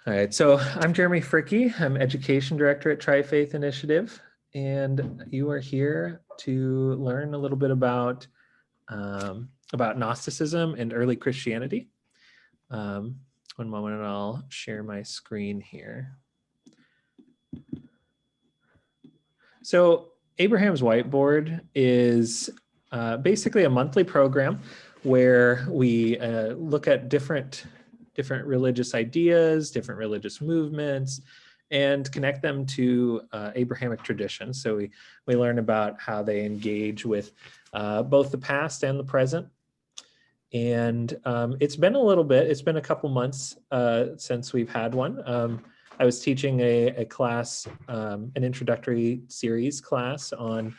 All right, so I'm Jeremy Fricke. I'm Education Director at Tri-Faith Initiative, and you are here to learn a little bit about Gnosticism and early Christianity. One moment and I'll share my screen here. So Abraham's Whiteboard is basically a monthly program where we look at different religious ideas, different religious movements, and connect them to Abrahamic traditions. So we learn about how they engage with both the past and the present. And it's been a couple months since we've had one. I was teaching a class, an introductory series class on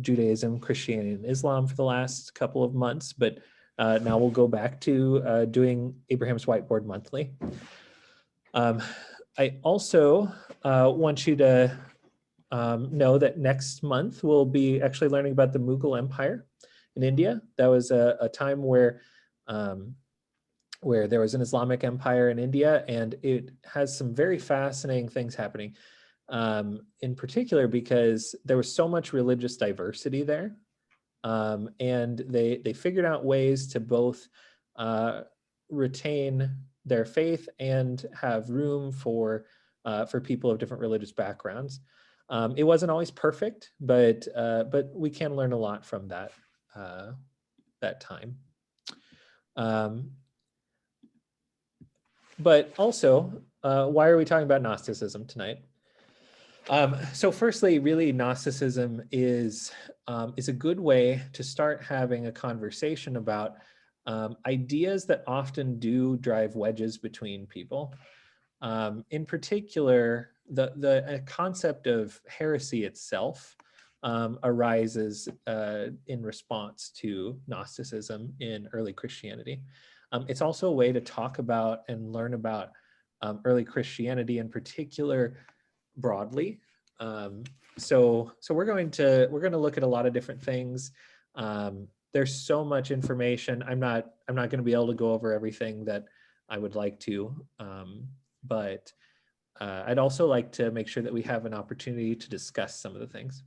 Judaism, Christianity, and Islam for the last couple of months, but now we'll go back to doing Abraham's Whiteboard monthly. I also want you to know that next month we'll be actually learning about the Mughal Empire in India. That was a time where there was an Islamic empire in India, and it has some very fascinating things happening, in particular because there was so much religious diversity there. And they figured out ways to both retain their faith and have room for people of different religious backgrounds. It wasn't always perfect, but we can learn a lot from that time. But also, why are we talking about Gnosticism tonight? So firstly, really, Gnosticism is a good way to start having a conversation about ideas that often do drive wedges between people. In particular, the concept of heresy itself arises in response to Gnosticism in early Christianity. It's also a way to talk about and learn about early Christianity in particular broadly. So we're going to look at a lot of different things. There's so much information. I'm not going to be able to go over everything that I would like to, but I'd also like to make sure that we have an opportunity to discuss some of the things.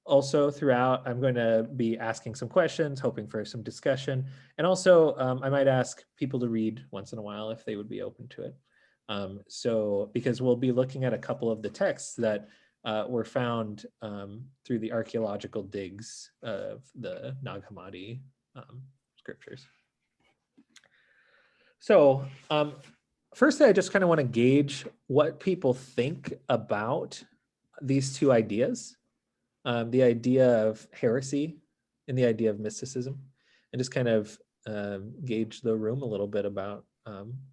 Also throughout, I'm going to be asking some questions, hoping for some discussion. And also I might ask people to read once in a while if they would be open to it. So because we'll be looking at a couple of the texts that were found through the archaeological digs of the Nag Hammadi scriptures. So firstly, I just kind of want to gauge what people think about these two ideas, the idea of heresy and the idea of mysticism, and just kind of gauge the room a little bit about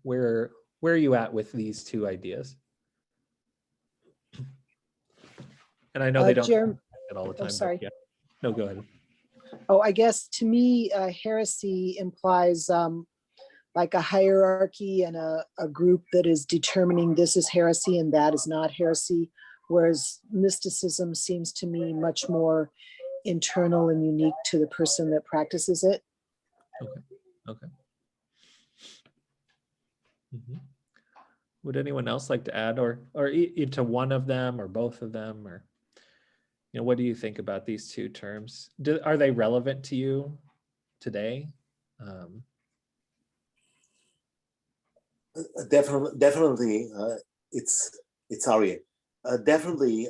where are you at with these two ideas? And I know they don't it all the time. Sorry. Yeah. No, go ahead. Oh, I guess to me, heresy implies like a hierarchy and a group that is determining this is heresy and that is not heresy, whereas mysticism seems to me much more internal and unique to the person that practices it. Okay. Mm-hmm. Would anyone else like to add, or to one of them or both of them, or what do you think about these two terms? Are they relevant to you today? Definitely, it's Arya. Definitely,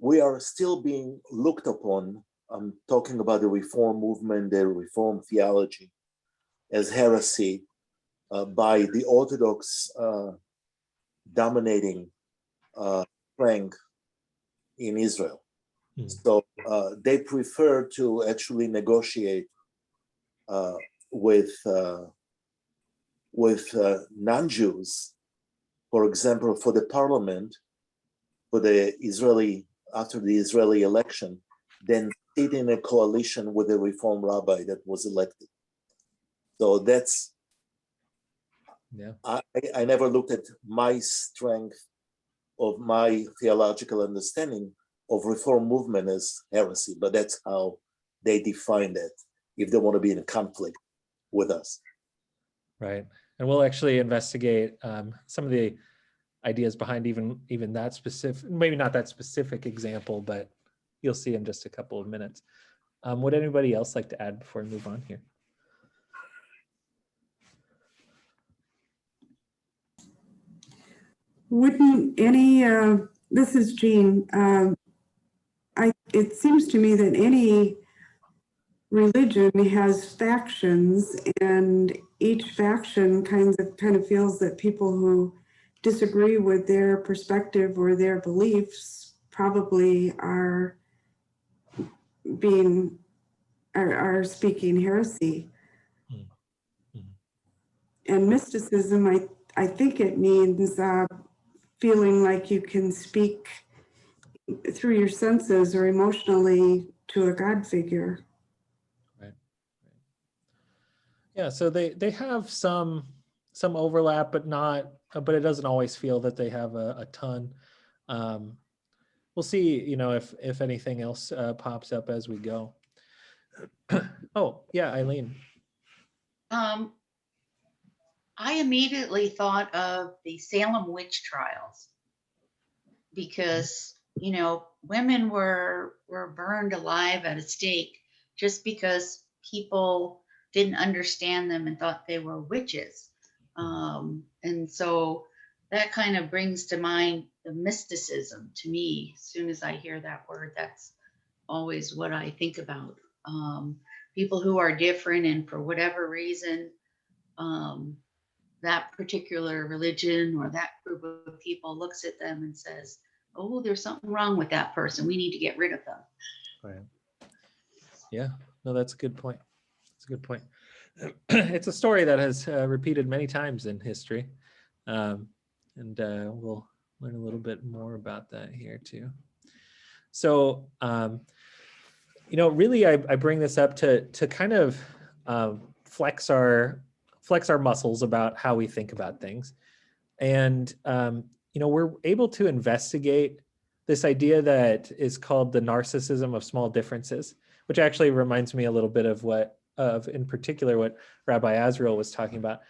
we are still being looked upon. I'm talking about the Reform movement, the Reform theology, as heresy by the Orthodox dominating flank in Israel. So they prefer to actually negotiate with non-Jews, for example, for the parliament, for the Israeli, after the Israeli election, then sit in a coalition with a Reform rabbi that was elected. So that's, yeah. I never looked at my strength of my theological understanding of Reform movement as heresy, but that's how they define that if they want to be in conflict with us. Right. And we'll actually investigate some of the ideas behind even that specific, maybe not that specific example, but you'll see in just a couple of minutes. Would anybody else like to add before we move on here? Wouldn't any, this is Jean, it seems to me that any religion has factions, and each faction kind of feels that people who disagree with their perspective or their beliefs probably are speaking heresy. Mm-hmm. And mysticism, I think it means feeling like you can speak through your senses or emotionally to a God figure. Right. Yeah, so they have some overlap, but it doesn't always feel that they have a ton. We'll see, if anything else pops up as we go. Oh, yeah, Eileen. I immediately thought of the Salem witch trials because, women were burned alive at a stake just because people didn't understand them and thought they were witches. And so that kind of brings to mind the mysticism to me. As soon as I hear that word, that's always what I think about. People who are different, and for whatever reason, that particular religion or that group of people looks at them and says, oh, there's something wrong with that person. We need to get rid of them. Right. Yeah, no, that's a good point. It's a good point. It's a story that has repeated many times in history. And we'll learn a little bit more about that here too. So, really, I bring this up to kind of flex our muscles about how we think about things. And, we're able to investigate this idea that is called the narcissism of small differences, which actually reminds me a little bit of in particular, what Rabbi Azrael was talking about.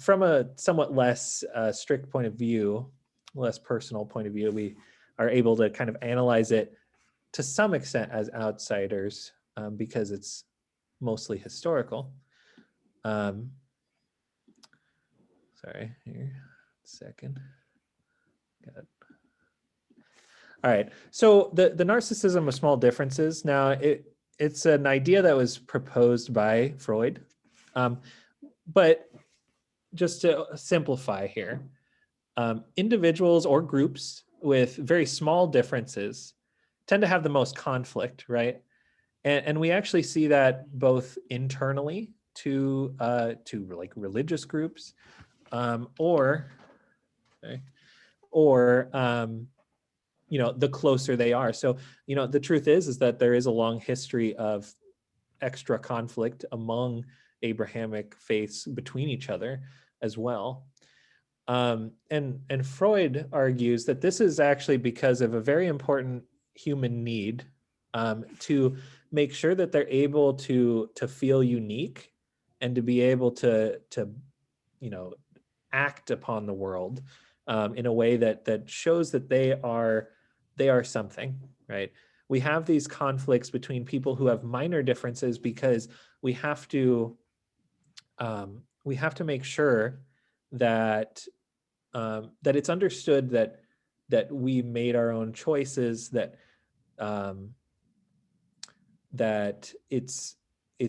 From a somewhat less strict point of view, less personal point of view, we are able to kind of analyze it to some extent as outsiders because it's mostly historical. Sorry, here, second. Got it. All right. So the narcissism of small differences. Now it's an idea that was proposed by Freud, but just to simplify here, individuals or groups with very small differences tend to have the most conflict, right? And we actually see that both internally to like religious groups, or the closer they are. So the truth is that there is a long history of extra conflict among Abrahamic faiths between each other as well. And Freud argues that this is actually because of a very important human need to make sure that they're able to feel unique and to be able to act upon the world in a way that shows that they are something, right? We have these conflicts between people who have minor differences because we have to make sure that that it's understood that we made our own choices, that that it's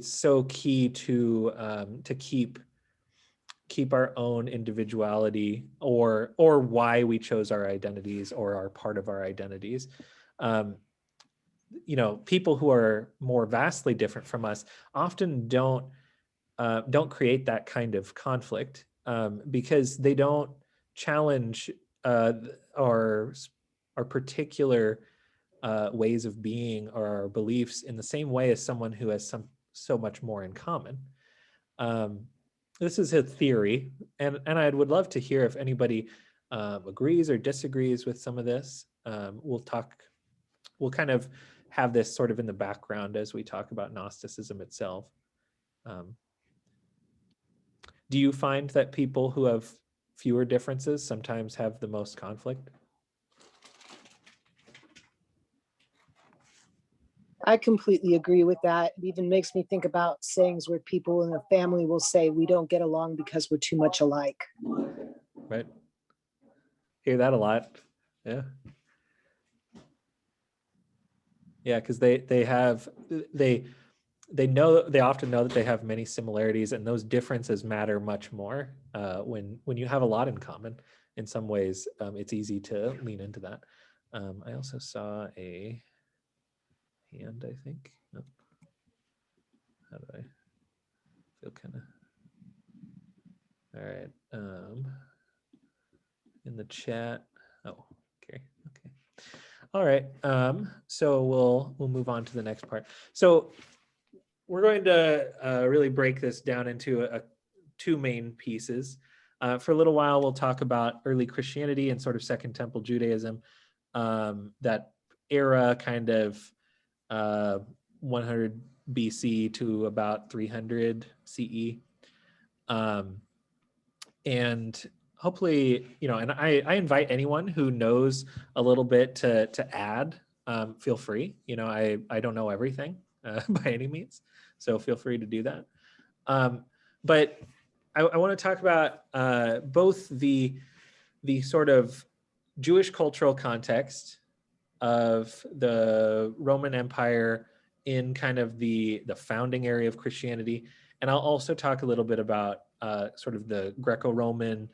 so key to keep our own individuality or why we chose our identities or are part of our identities. People who are more vastly different from us often don't create that kind of conflict because they don't challenge our particular ways of being or our beliefs in the same way as someone who has so much more in common. This is a theory, and I would love to hear if anybody agrees or disagrees with some of this. We'll kind of have this sort of in the background as we talk about Gnosticism itself. Do you find that people who have fewer differences sometimes have the most conflict? I completely agree with that. It even makes me think about sayings where people in a family will say, we don't get along because we're too much alike. Right. Hear that a lot. Yeah. Yeah, because they often know that they have many similarities, and those differences matter much more when you have a lot in common. In some ways, it's easy to lean into that. I also saw a hand, I think. Oh, how do I feel kind of all right? In the chat. Oh, okay. All right. So we'll move on to the next part. So we're going to really break this down into two main pieces. For a little while, we'll talk about early Christianity and sort of Second Temple Judaism, that era kind of 100 BC to about 300 CE. And hopefully, and I invite anyone who knows a little bit to add. Feel free. I don't know everything by any means, so feel free to do that. But I want to talk about both the sort of Jewish cultural context of the Roman Empire in kind of the founding area of Christianity, and I'll also talk a little bit about sort of the Greco-Roman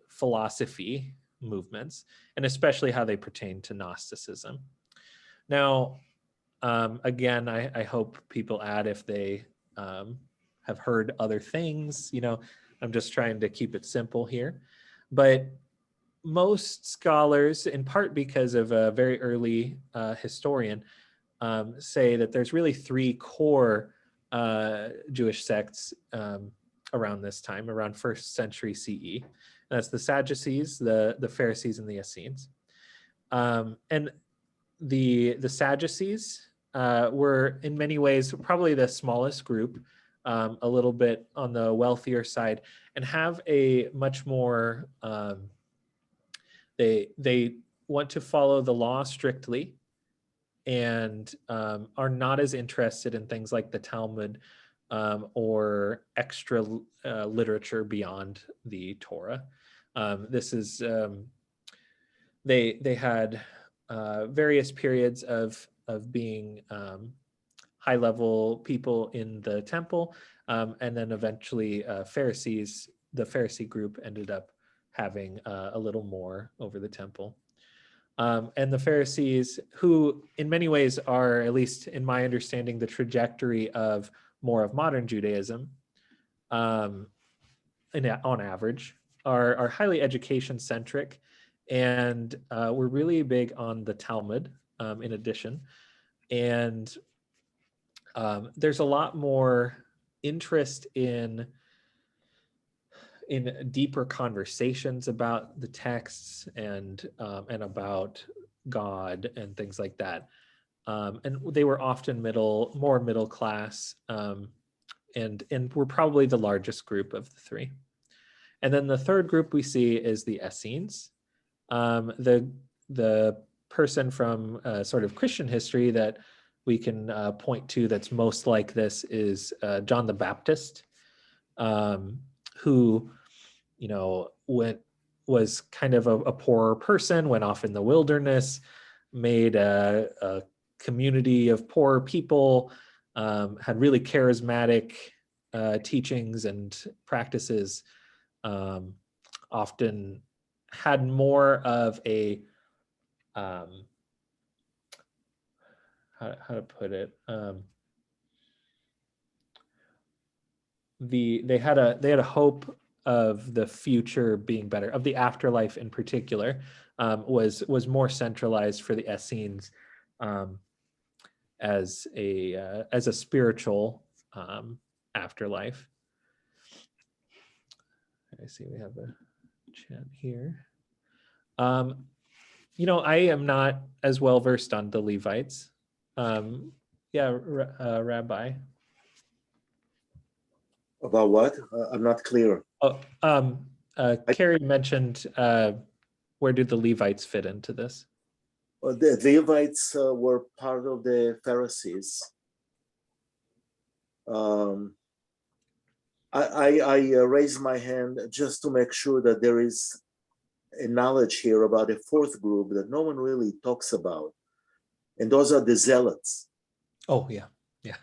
philosophy movements, and especially how they pertain to Gnosticism. Now, again, I hope people add if they have heard other things. I'm just trying to keep it simple here. But most scholars, in part because of a very early historian, say that there's really three core Jewish sects around this time, around 1st century CE. And that's the Sadducees, the Pharisees, and the Essenes. And the Sadducees were in many ways probably the smallest group, a little bit on the wealthier side, and have a much more, they want to follow the law strictly, and are not as interested in things like the Talmud or extra literature beyond the Torah. This is, they had various periods of being high level people in the temple, and then eventually Pharisees, the Pharisee group, ended up having a little more over the temple. And the Pharisees, who in many ways are, at least in my understanding, the trajectory of more of modern Judaism, on average, are highly education centric, and we're really big on the Talmud in addition. And there's a lot more interest in deeper conversations about the texts and about God and things like that. And they were often more middle class, and were probably the largest group of the three. And then the third group we see is the Essenes. The person from sort of Christian history that we can point to that's most like this is John the Baptist, who, was kind of a poorer person, went off in the wilderness, made a community of poor people, had really charismatic teachings and practices, often had more of a, how to put it, they had a hope of the future being better, of the afterlife in particular, was more centralized for the Essenes, as a spiritual afterlife. I see we have a chat here. I am not as well versed on the Levites. Rabbi. About what? I'm not clear. Oh, Carrie mentioned where do the Levites fit into this? The Levites were part of the Pharisees. I raise my hand just to make sure that there is a knowledge here about a fourth group that no one really talks about. And those are the Zealots. Oh, yeah. Yeah.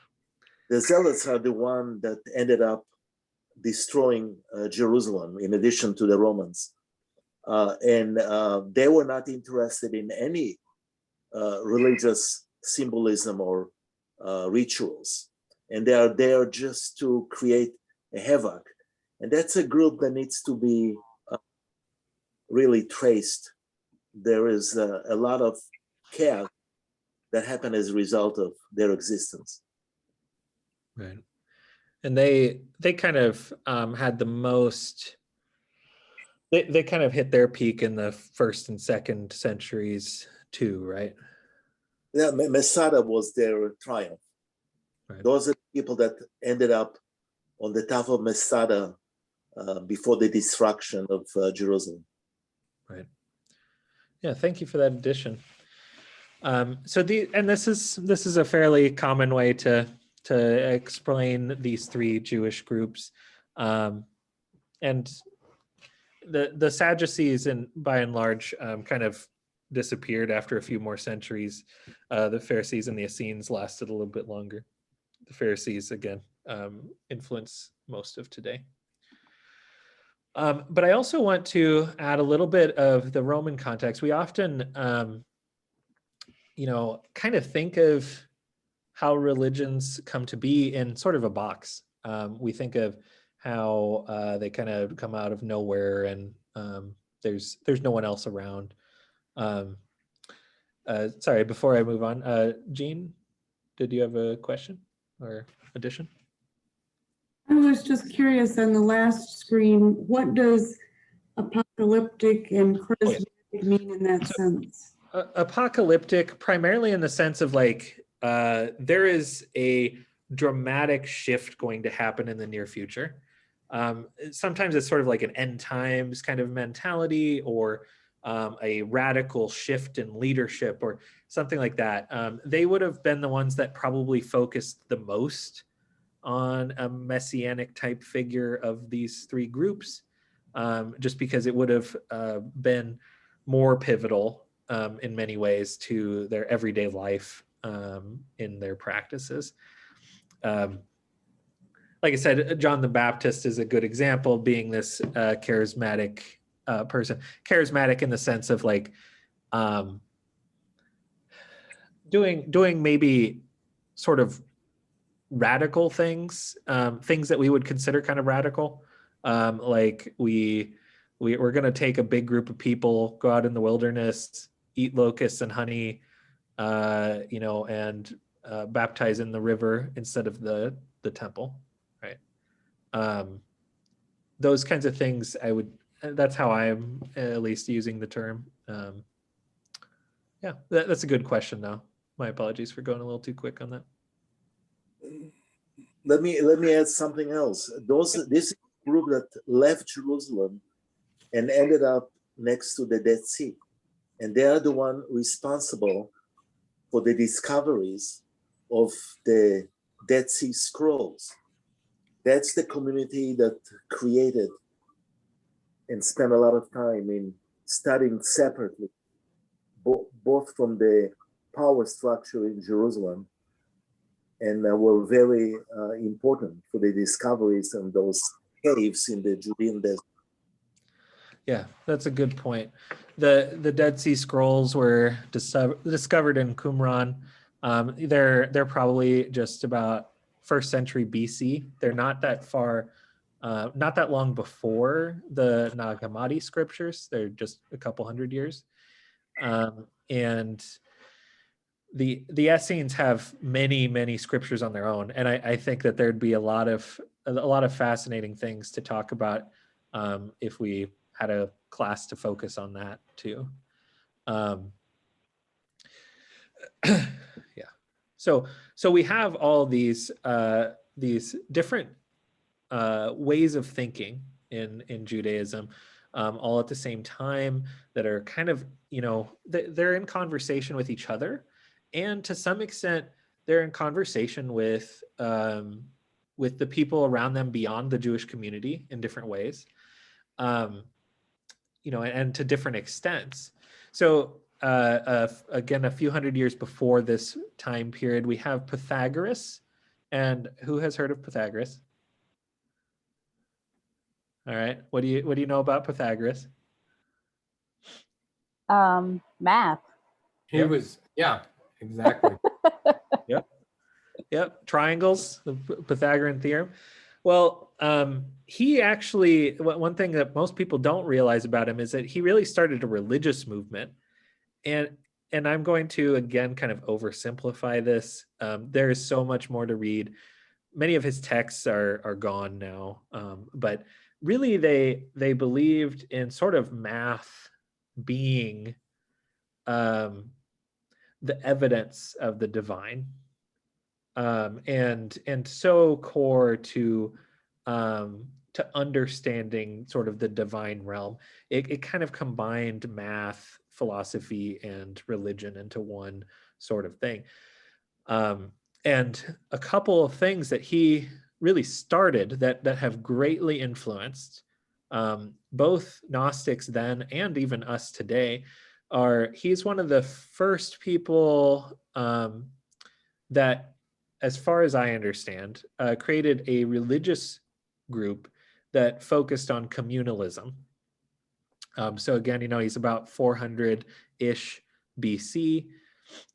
The Zealots are the one that ended up destroying Jerusalem in addition to the Romans. And they were not interested in any religious symbolism or rituals. And they are there just to create a havoc. And that's a group that needs to be really traced. There is a lot of chaos that happened as a result of their existence. Right. And they kind of had the most, they kind of hit their peak in the 1st and 2nd centuries too, right? Yeah, Masada was their triumph. Right. Those are the people that ended up on the top of Masada before the destruction of Jerusalem. Right. Yeah, thank you for that addition. So this is a fairly common way to explain these 3 Jewish groups, and the Sadducees, by and large, kind of disappeared after a few more centuries. The Pharisees and the Essenes lasted a little bit longer. The Pharisees, again, influence most of today. But I also want to add a little bit of the Roman context. We often, kind of think of how religions come to be in sort of a box. We think of how they kind of come out of nowhere and there's no one else around. Sorry, before I move on, Jean, did you have a question or addition? I was just curious on the last screen, what does apocalyptic and charismatic mean in that sense? Apocalyptic, primarily in the sense of like, there is a dramatic shift going to happen in the near future. Sometimes it's sort of like an end times kind of mentality, or a radical shift in leadership or something like that. They would have been the ones that probably focused the most on a messianic type figure of these 3 groups, just because it would have been more pivotal in many ways to their everyday life in their practices. Like I said, John the Baptist is a good example, being this charismatic person. Charismatic in the sense of like doing maybe sort of radical things, things that we would consider kind of radical. Like we're going to take a big group of people, go out in the wilderness, eat locusts and honey, and baptize in the river instead of the temple, right? Those kinds of things that's how I'm at least using the term. Yeah, that's a good question though. My apologies for going a little too quick on that. Let me add something else. This group that left Jerusalem and ended up next to the Dead Sea, and they are the one responsible for the discoveries of the Dead Sea Scrolls. That's the community that created and spent a lot of time in studying separately, both from the power structure in Jerusalem, and were very important for the discoveries and those caves in the Judean desert. Yeah, that's a good point. The Dead Sea Scrolls were discovered in Qumran. They're probably just about 1st century BC. They're not that far, not that long before the Nag Hammadi scriptures. They're just a couple hundred years. And the Essenes have many scriptures on their own, and I think that there'd be a lot of fascinating things to talk about if we had a class to focus on that too. Yeah. So we have all these different ways of thinking in Judaism, all at the same time, that are kind of, they're in conversation with each other, and to some extent they're in conversation with the people around them beyond the Jewish community in different ways, and to different extents. So again, a few hundred years before this time period, we have Pythagoras. And who has heard of Pythagoras? All right. What do you know about Pythagoras? Math. He was, yeah, exactly. Yep. Triangles, the Pythagorean theorem. Well, he actually, one thing that most people don't realize about him is that he really started a religious movement. And I'm going to, again, kind of oversimplify this. There is so much more to read. Many of his texts are gone now, but really they believed in sort of math being the evidence of the divine, and so core to understanding sort of the divine realm. It kind of combined math, philosophy, and religion into one sort of thing. And a couple of things that he really started that have greatly influenced both Gnostics then and even us today he's one of the first people that, as far as I understand, created a religious group that focused on communalism. So again, he's about 400-ish BC.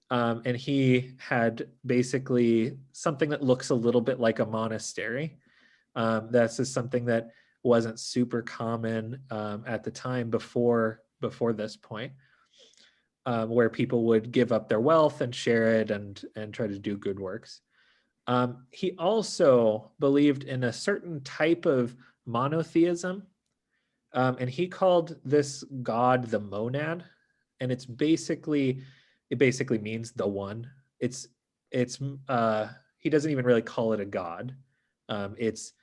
And he had basically something that looks a little bit like a monastery. That's just something that wasn't super common at the time before this point, where people would give up their wealth and share it and try to do good works. He also believed in a certain type of monotheism, and he called this god the monad, and it basically means the one. It's he doesn't even really call it a god. It's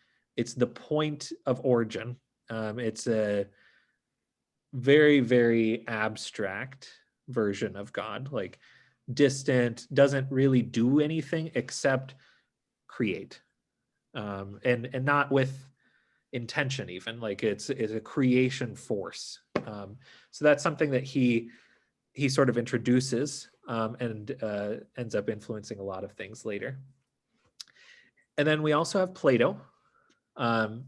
the point of origin. It's a very, very abstract version of God, like distant, doesn't really do anything except create, and not with intention even, like it's a creation force. So that's something that he sort of introduces, and ends up influencing a lot of things later. And then we also have Plato, and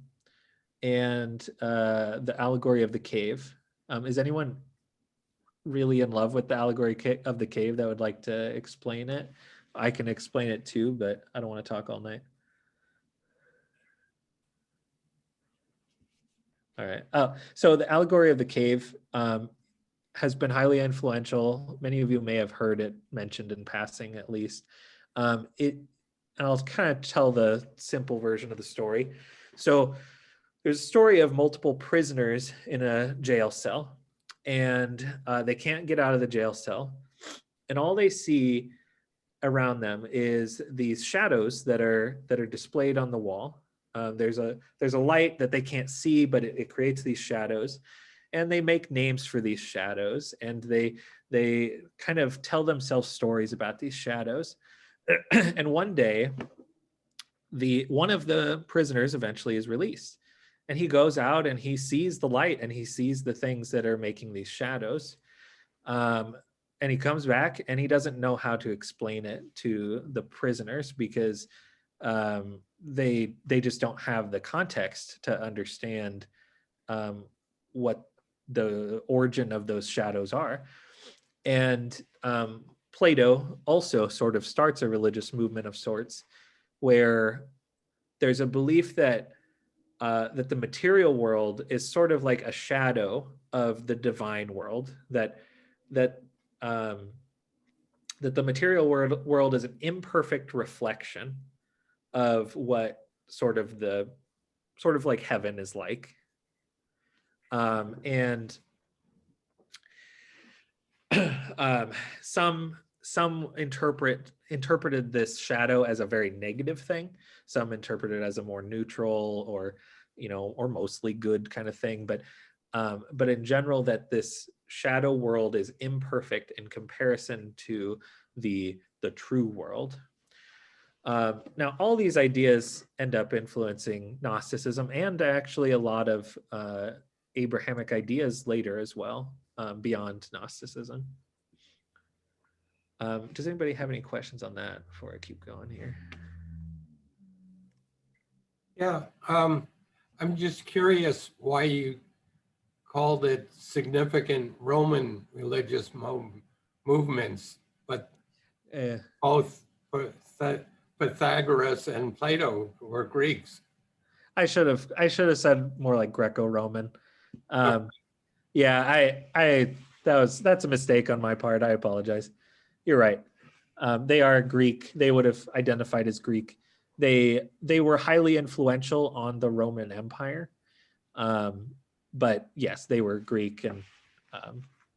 the allegory of the cave. Is anyone really in love with the allegory of the cave that would like to explain it? I can explain it too, but I don't want to talk all night. All right. So the allegory of the cave has been highly influential. Many of you may have heard it mentioned in passing, at least. And I'll kind of tell the simple version of the story. So there's a story of multiple prisoners in a jail cell, and they can't get out of the jail cell. And all they see around them is these shadows that are displayed on the wall. There's a light that they can't see, but it creates these shadows, and they make names for these shadows, and they kind of tell themselves stories about these shadows. And one day, one of the prisoners eventually is released, and he goes out and he sees the light and he sees the things that are making these shadows. And he comes back and he doesn't know how to explain it to the prisoners, because they just don't have the context to understand what the origin of those shadows are. And Plato also sort of starts a religious movement of sorts, where there's a belief that that the material world is sort of like a shadow of the divine world, that the material world is an imperfect reflection of what sort of like heaven is like. And some some interpreted this shadow as a very negative thing. Some interpret it as a more neutral or, or mostly good kind of thing. But in general, that this shadow world is imperfect in comparison to the true world. Now, all these ideas end up influencing Gnosticism and actually a lot of Abrahamic ideas later as well, beyond Gnosticism. Does anybody have any questions on that before I keep going here? Yeah, I'm just curious why you called it significant Roman religious movements, but both Pythagoras and Plato were Greeks. I should have said more like Greco-Roman. Yeah, that's a mistake on my part. I apologize. You're right. They are Greek. They would have identified as Greek. They were highly influential on the Roman Empire. But yes, they were Greek, and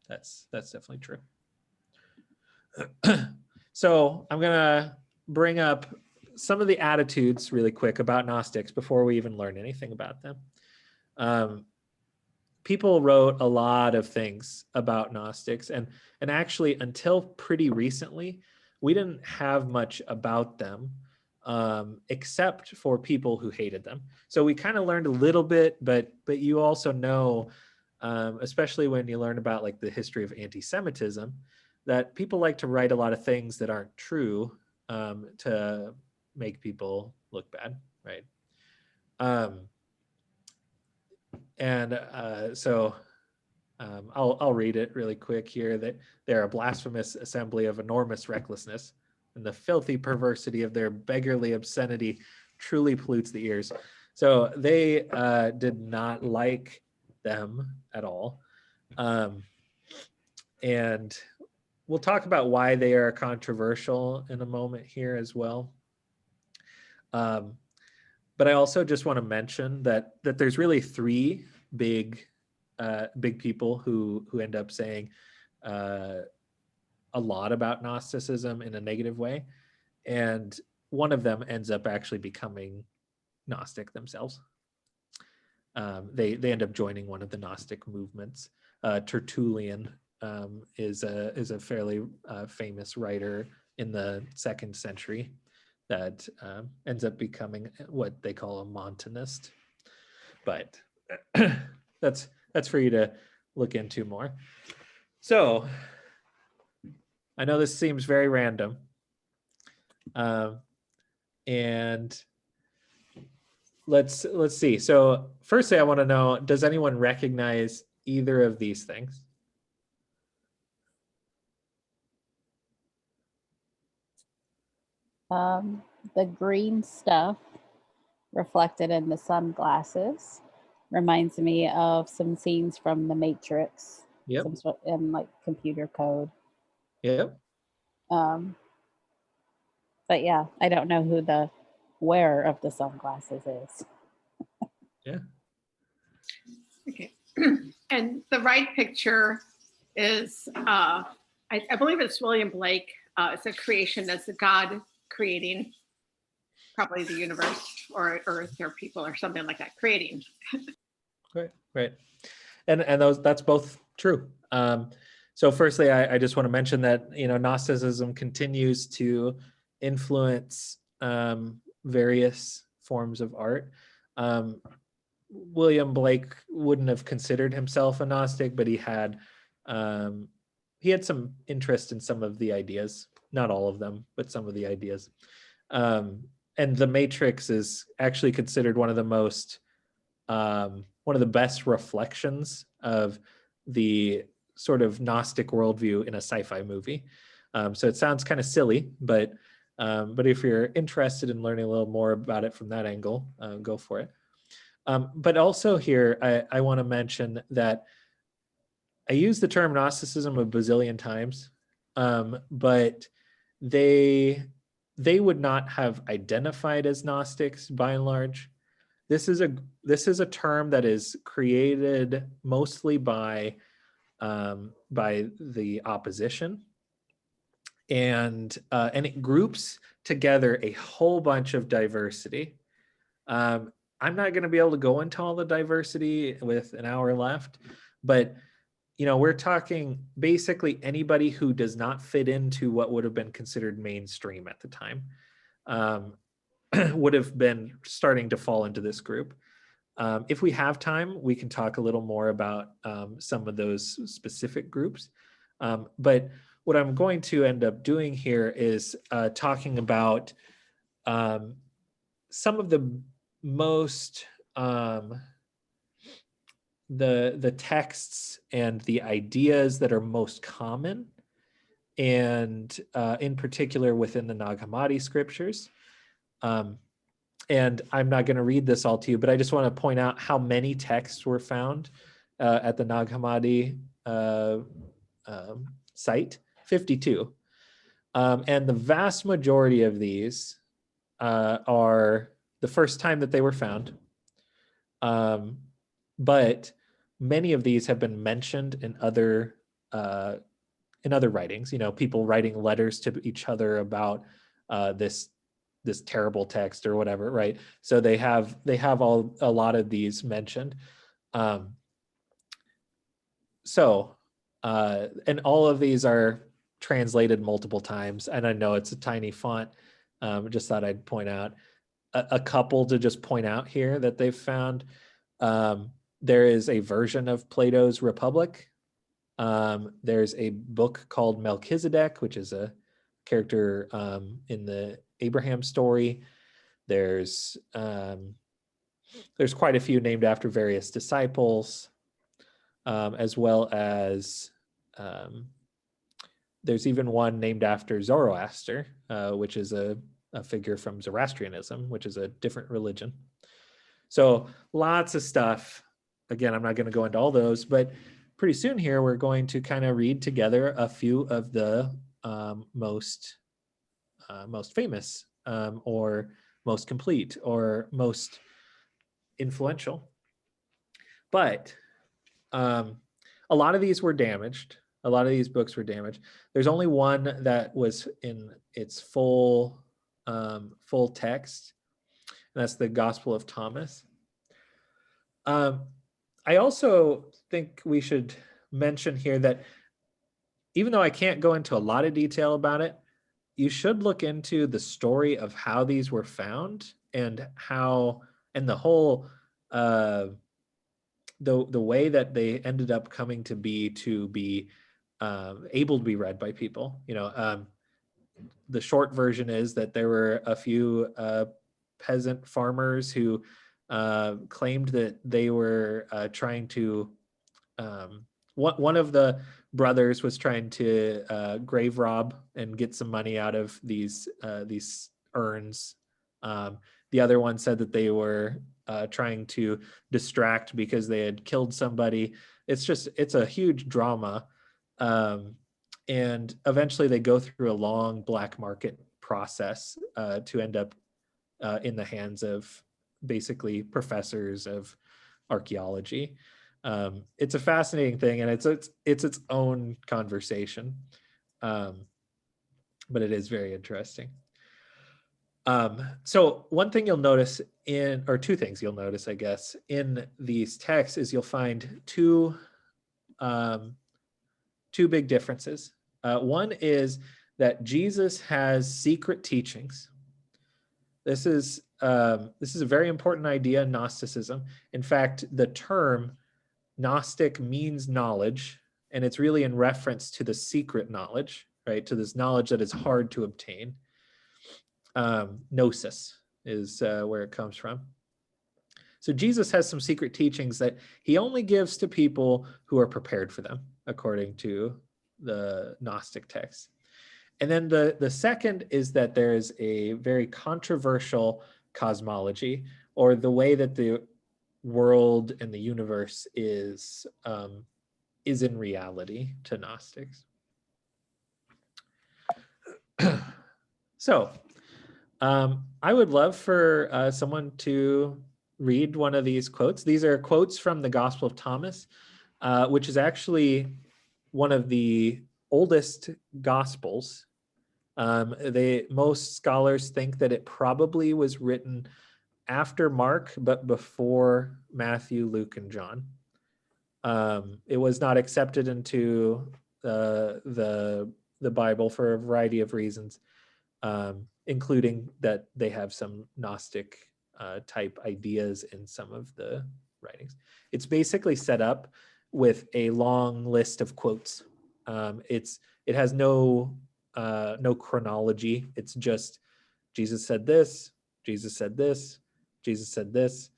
that's definitely true. So I'm gonna bring up some of the attitudes really quick about Gnostics before we even learn anything about them. People wrote a lot of things about Gnostics, and actually until pretty recently, we didn't have much about them, except for people who hated them. So we kind of learned a little bit, but you also know, especially when you learn about like the history of anti-Semitism, that people like to write a lot of things that aren't true to make people look bad, right? So I'll read it really quick here. That they're a blasphemous assembly of enormous recklessness, and the filthy perversity of their beggarly obscenity truly pollutes the ears. So they did not like them at all. And we'll talk about why they are controversial in a moment here as well. But I also just want to mention that there's really three big people who end up saying a lot about Gnosticism in a negative way, and one of them ends up actually becoming Gnostic themselves. They end up joining one of the Gnostic movements. Tertullian is a fairly famous writer in the 2nd century that ends up becoming what they call a Montanist. But that's for you to look into more. So I know this seems very random, and let's see. So firstly, I want to know, does anyone recognize either of these things? The green stuff reflected in the sunglasses reminds me of some scenes from The Matrix. Yep. Some sort in like computer code. Yep. But yeah, I don't know who the wearer of the sunglasses is. Yeah. Okay. And the right picture is, I believe it's William Blake. It's a creation that's a God creating probably the universe or Earth or people or something like that, creating. Right. And that's both true. So firstly, I just want to mention that, Gnosticism continues to influence various forms of art. William Blake wouldn't have considered himself a Gnostic, but he had some interest in some of the ideas, not all of them, but some of the ideas. And The Matrix is actually considered one of the best reflections of the sort of Gnostic worldview in a sci-fi movie. So it sounds kind of silly, but if you're interested in learning a little more about it from that angle, go for it. But also here, I want to mention that I use the term Gnosticism a bazillion times, but they would not have identified as Gnostics by and large. This is a term that is created mostly by the opposition, and it groups together a whole bunch of diversity. I'm not going to be able to go into all the diversity with an hour left, but we're talking basically anybody who does not fit into what would have been considered mainstream at the time would have been starting to fall into this group. If we have time, we can talk a little more about some of those specific groups. But what I'm going to end up doing here is talking about some of the most the texts and the ideas that are most common, and in particular within the Nag Hammadi scriptures. And I'm not going to read this all to you, but I just want to point out how many texts were found at the Nag Hammadi site, 52. And the vast majority of these are the first time that they were found. But many of these have been mentioned in other writings, people writing letters to each other about this terrible text or whatever, right? So they have a lot of these mentioned. And all of these are translated multiple times. And I know it's a tiny font. Just thought I'd point out a couple to just point out here that they've found. There is a version of Plato's Republic. There's a book called Melchizedek, which is a character in the Abraham story. There's quite a few named after various disciples, as well as there's even one named after Zoroaster, which is a figure from Zoroastrianism, which is a different religion. So lots of stuff. Again, I'm not going to go into all those, but pretty soon here, we're going to kind of read together a few of the most famous or most complete or most influential. But a lot of these were damaged. A lot of these books were damaged. There's only one that was in its full text, and that's the Gospel of Thomas. I also think we should mention here that even though I can't go into a lot of detail about it, you should look into the story of how these were found and the whole the way that they ended up coming to be able to be read by people. The short version is that there were a few peasant farmers who claimed that they were trying to one of the brothers was trying to grave rob and get some money out of these urns. The other one said that they were trying to distract because they had killed somebody. It's a huge drama. And eventually they go through a long black market process to end up in the hands of basically professors of archaeology. It's a fascinating thing, and it's its own conversation, but it is very interesting. So one thing you'll notice two things you'll notice, I guess, in these texts is you'll find two big differences. One is that Jesus has secret teachings. This is a very important idea in Gnosticism. In fact, the term Gnostic means knowledge, and it's really in reference to the secret knowledge, right? To this knowledge that is hard to obtain. Gnosis is where it comes from. So Jesus has some secret teachings that he only gives to people who are prepared for them, according to the Gnostic text. And then the second is that there is a very controversial cosmology, or the way that the world and the universe is in reality to Gnostics. So I would love for someone to read one of these quotes. These are quotes from the Gospel of Thomas, which is actually one of the oldest Gospels Most scholars think that it probably was written after Mark, but before Matthew, Luke, and John. It was not accepted into the Bible for a variety of reasons, including that they have some Gnostic type ideas in some of the writings. It's basically set up with a long list of quotes. It has no chronology. It's just Jesus said this, Jesus said this, Jesus said this,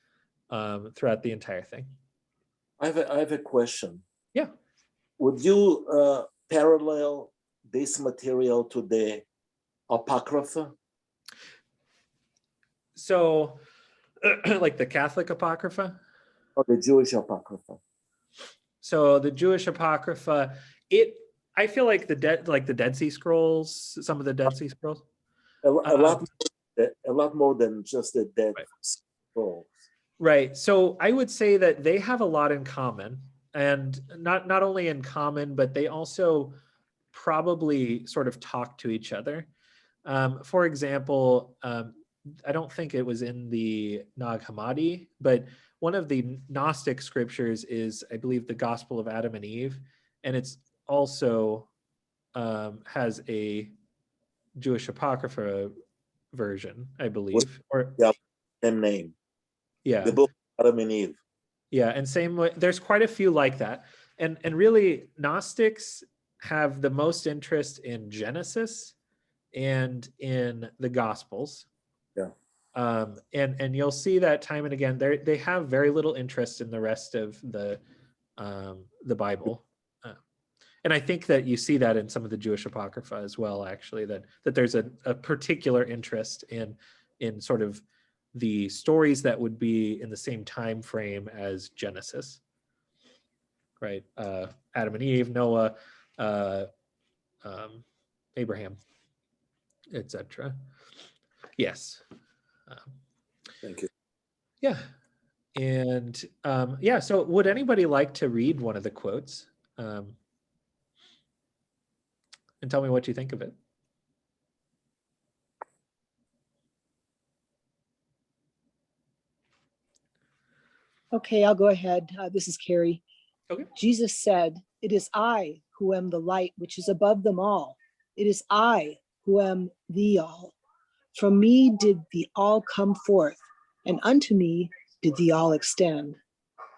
throughout the entire thing. I have a question. Yeah. Would you parallel this material to the Apocrypha? So, like the Catholic Apocrypha? Or the Jewish Apocrypha? So the Jewish Apocrypha, I feel like the Dead Sea Scrolls, some of the Dead Sea Scrolls. A lot more than just the Dead Scrolls. Right. So I would say that they have a lot in common, and not only in common, but they also probably sort of talk to each other. For example, I don't think it was in the Nag Hammadi, but one of the Gnostic scriptures is, I believe, the Gospel of Adam and Eve, and it's also has a Jewish Apocrypha version, I believe. Same name. Yeah. The book of Adam and Eve. Yeah, and same way, there's quite a few like that. And really, Gnostics have the most interest in Genesis and in the Gospels. Yeah. And you'll see that time and again. They have very little interest in the rest of the Bible. And I think that you see that in some of the Jewish Apocrypha as well, actually, that there's a particular interest in sort of the stories that would be in the same time frame as Genesis, right? Adam and Eve, Noah, Abraham, etc. Yes. Thank you. Yeah. And yeah, so would anybody like to read one of the quotes and tell me what you think of it? Okay, I'll go ahead. This is Carrie. Okay. Jesus said, "It is I who am the light which is above them all. It is I who am the all. From me did the all come forth, and unto me did the all extend.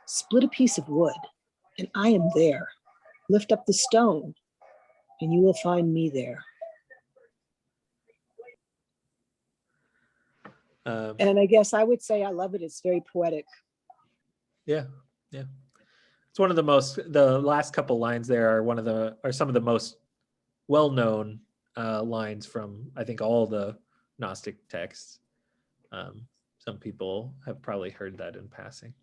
Split a piece of wood, and I am there. Lift up the stone, and you will find me there." And I guess I would say I love it. It's very poetic. Yeah, yeah. It's one of the last couple lines there are some of the most well-known lines from, I think, all the Gnostic texts. Some people have probably heard that in passing.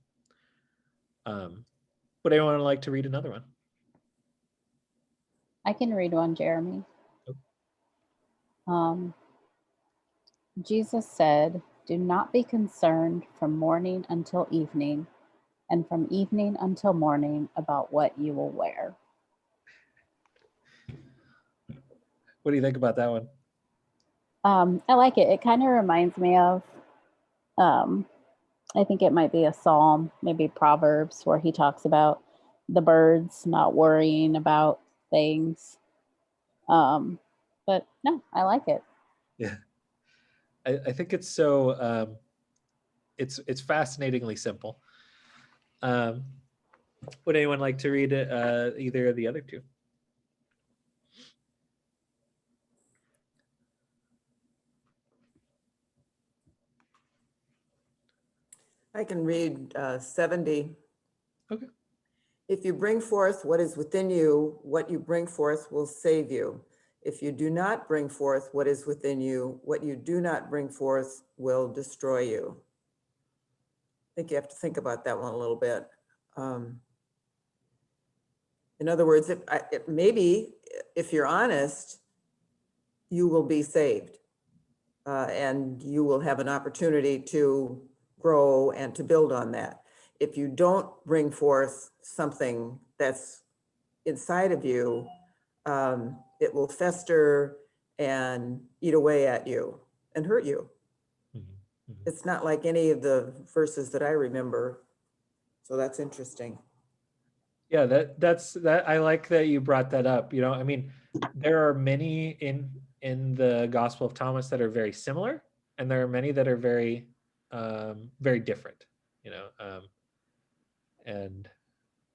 Would anyone like to read another one? I can read one, Jeremy. Jesus said, "Do not be concerned from morning until evening, and from evening until morning about what you will wear." What do you think about that one? I like it. It kind of reminds me of, I think it might be a psalm, maybe Proverbs, where he talks about the birds not worrying about things. But no, I like it. Yeah, I think it's so it's fascinatingly simple. Would anyone like to read either of the other two? I can read 70. Okay. If you bring forth what is within you, what you bring forth will save you. If you do not bring forth what is within you, what you do not bring forth will destroy you. I think you have to think about that one a little bit. In other words, maybe if you're honest, you will be saved and you will have an opportunity to grow and to build on that. If you don't bring forth something that's inside of you, it will fester and eat away at you and hurt you. It's not like any of the verses that I remember. So that's interesting. Yeah, that's I like that you brought that up. You know, I mean, there are many in the Gospel of Thomas that are very similar, and there are many that are very very different. You know, and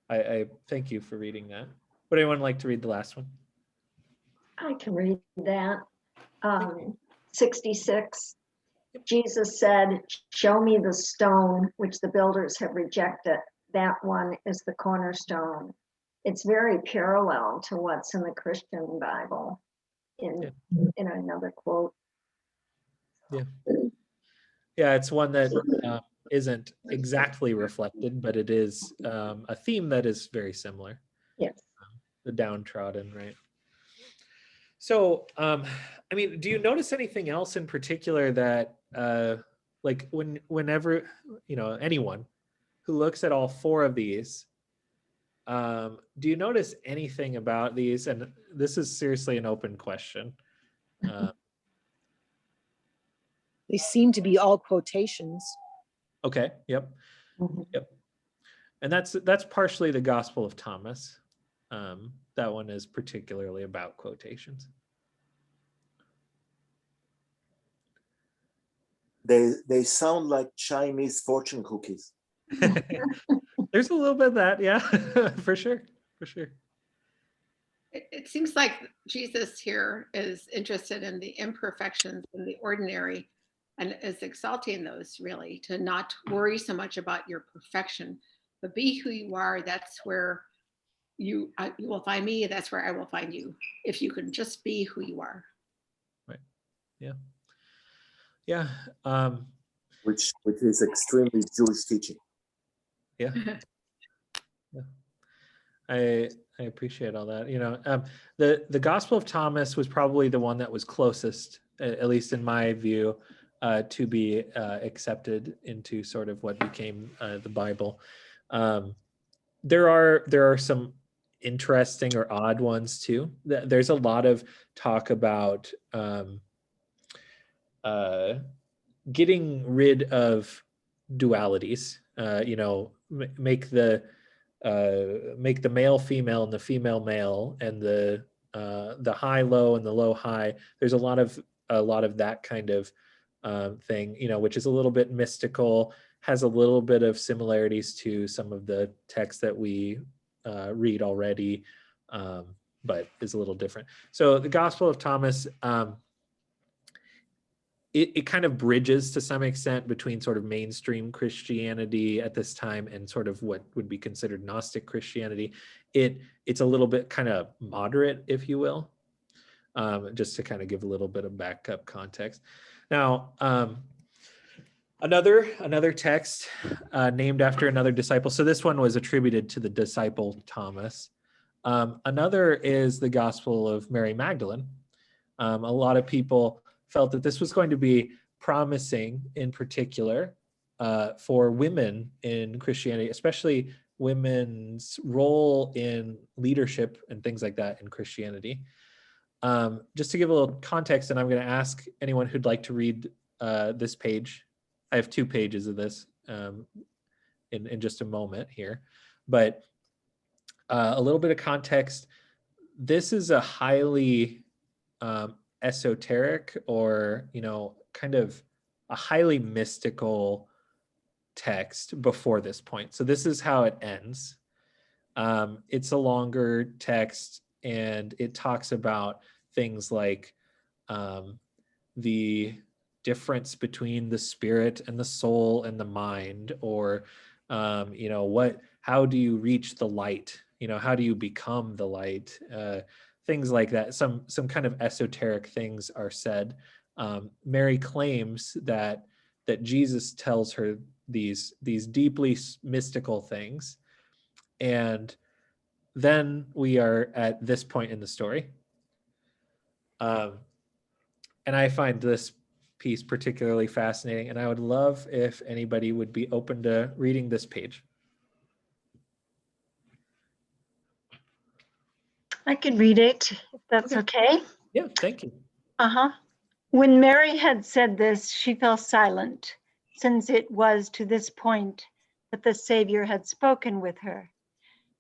I thank you for reading that. Would anyone like to read the last one? I can read that. 66. Jesus said, "Show me the stone which the builders have rejected. That one is the cornerstone." It's very parallel to what's in the Christian Bible in another quote. Yeah, it's one that isn't exactly reflected, but it is a theme that is very similar. Yes. The downtrodden, right? So, I mean, do you notice anything else in particular that, like, whenever, you know, anyone who looks at all four of these, do you notice anything about these? And this is seriously an open question. They seem to be all quotations. Okay. Yep. Mhm. Yep. And that's partially the Gospel of Thomas. That one is particularly about quotations. They sound like Chinese fortune cookies. There's a little bit of that, yeah, for sure, for sure. It seems like Jesus here is interested in the imperfections and the ordinary and is exalting those, really, to not worry so much about your perfection, but be who you are. That's where you will find me. That's where I will find you. If you can just be who you are. Right. Yeah. Yeah. Which is extremely Jewish teaching. Yeah. Yeah. I appreciate all that. You know, the Gospel of Thomas was probably the one that was closest, at least in my view, to be accepted into sort of what became the Bible. There are some interesting or odd ones too. There's a lot of talk about getting rid of dualities. You know, make the male female and the female male, and the high low and the low high. There's a lot of that kind of thing, you know, which is a little bit mystical, has a little bit of similarities to some of the texts that we read already, but is a little different. So the Gospel of Thomas, it kind of bridges to some extent between sort of mainstream Christianity at this time and sort of what would be considered Gnostic Christianity. It's a little bit kind of moderate, if you will, just to kind of give a little bit of backup context. Now, another text named after another disciple. So this one was attributed to the disciple Thomas. Another is the Gospel of Mary Magdalene. A lot of people felt that this was going to be promising, in particular, for women in Christianity, especially women's role in leadership and things like that in Christianity. Just to give a little context, and I'm going to ask anyone who'd like to read this page. I have 2 pages of this in just a moment here, but a little bit of context. This is a highly esoteric, or, you know, kind of a highly mystical text before this point. So this is how it ends. It's a longer text, and it talks about things like the difference between the spirit and the soul and the mind, or you know, how do you reach the light? You know, how do you become the light? Things like that. Some kind of esoteric things are said. Mary claims that Jesus tells her these deeply mystical things, and then we are at this point in the story. And I find this piece particularly fascinating, and I would love if anybody would be open to reading this page. I can read it if that's okay. Yeah, thank you. When Mary had said this, she fell silent, since it was to this point that the Savior had spoken with her.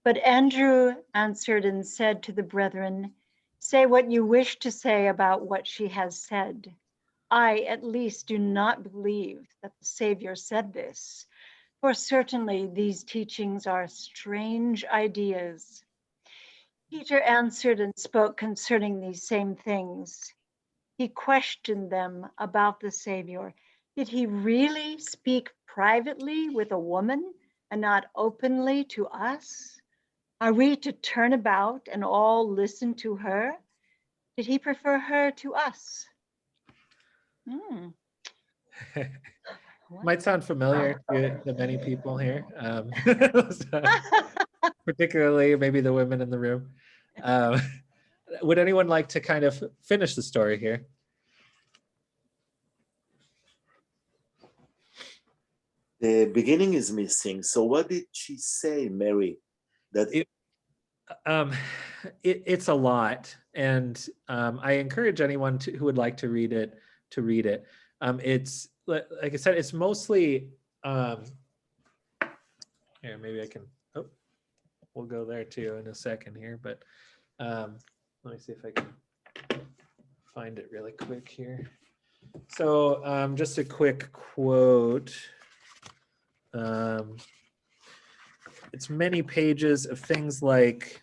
But Andrew answered and said to the brethren, "Say what you wish to say about what she has said. I, at least, do not believe that the Savior said this, for certainly these teachings are strange ideas." Peter answered and spoke concerning these same things. He questioned them about the Savior. Did he really speak privately with a woman and not openly to us? Are we to turn about and all listen to her? Did he prefer her to us? Might sound familiar to many people here, particularly maybe the women in the room. Would anyone like to kind of finish the story here? The beginning is missing. So what did she say, Mary? That It's a lot, and I encourage anyone who would like to read it to read it. It's like I said, it's mostly here. Maybe I can. Oh, we'll go there too in a second here, but let me see if I can find it really quick here. So just a quick quote. It's many pages of things like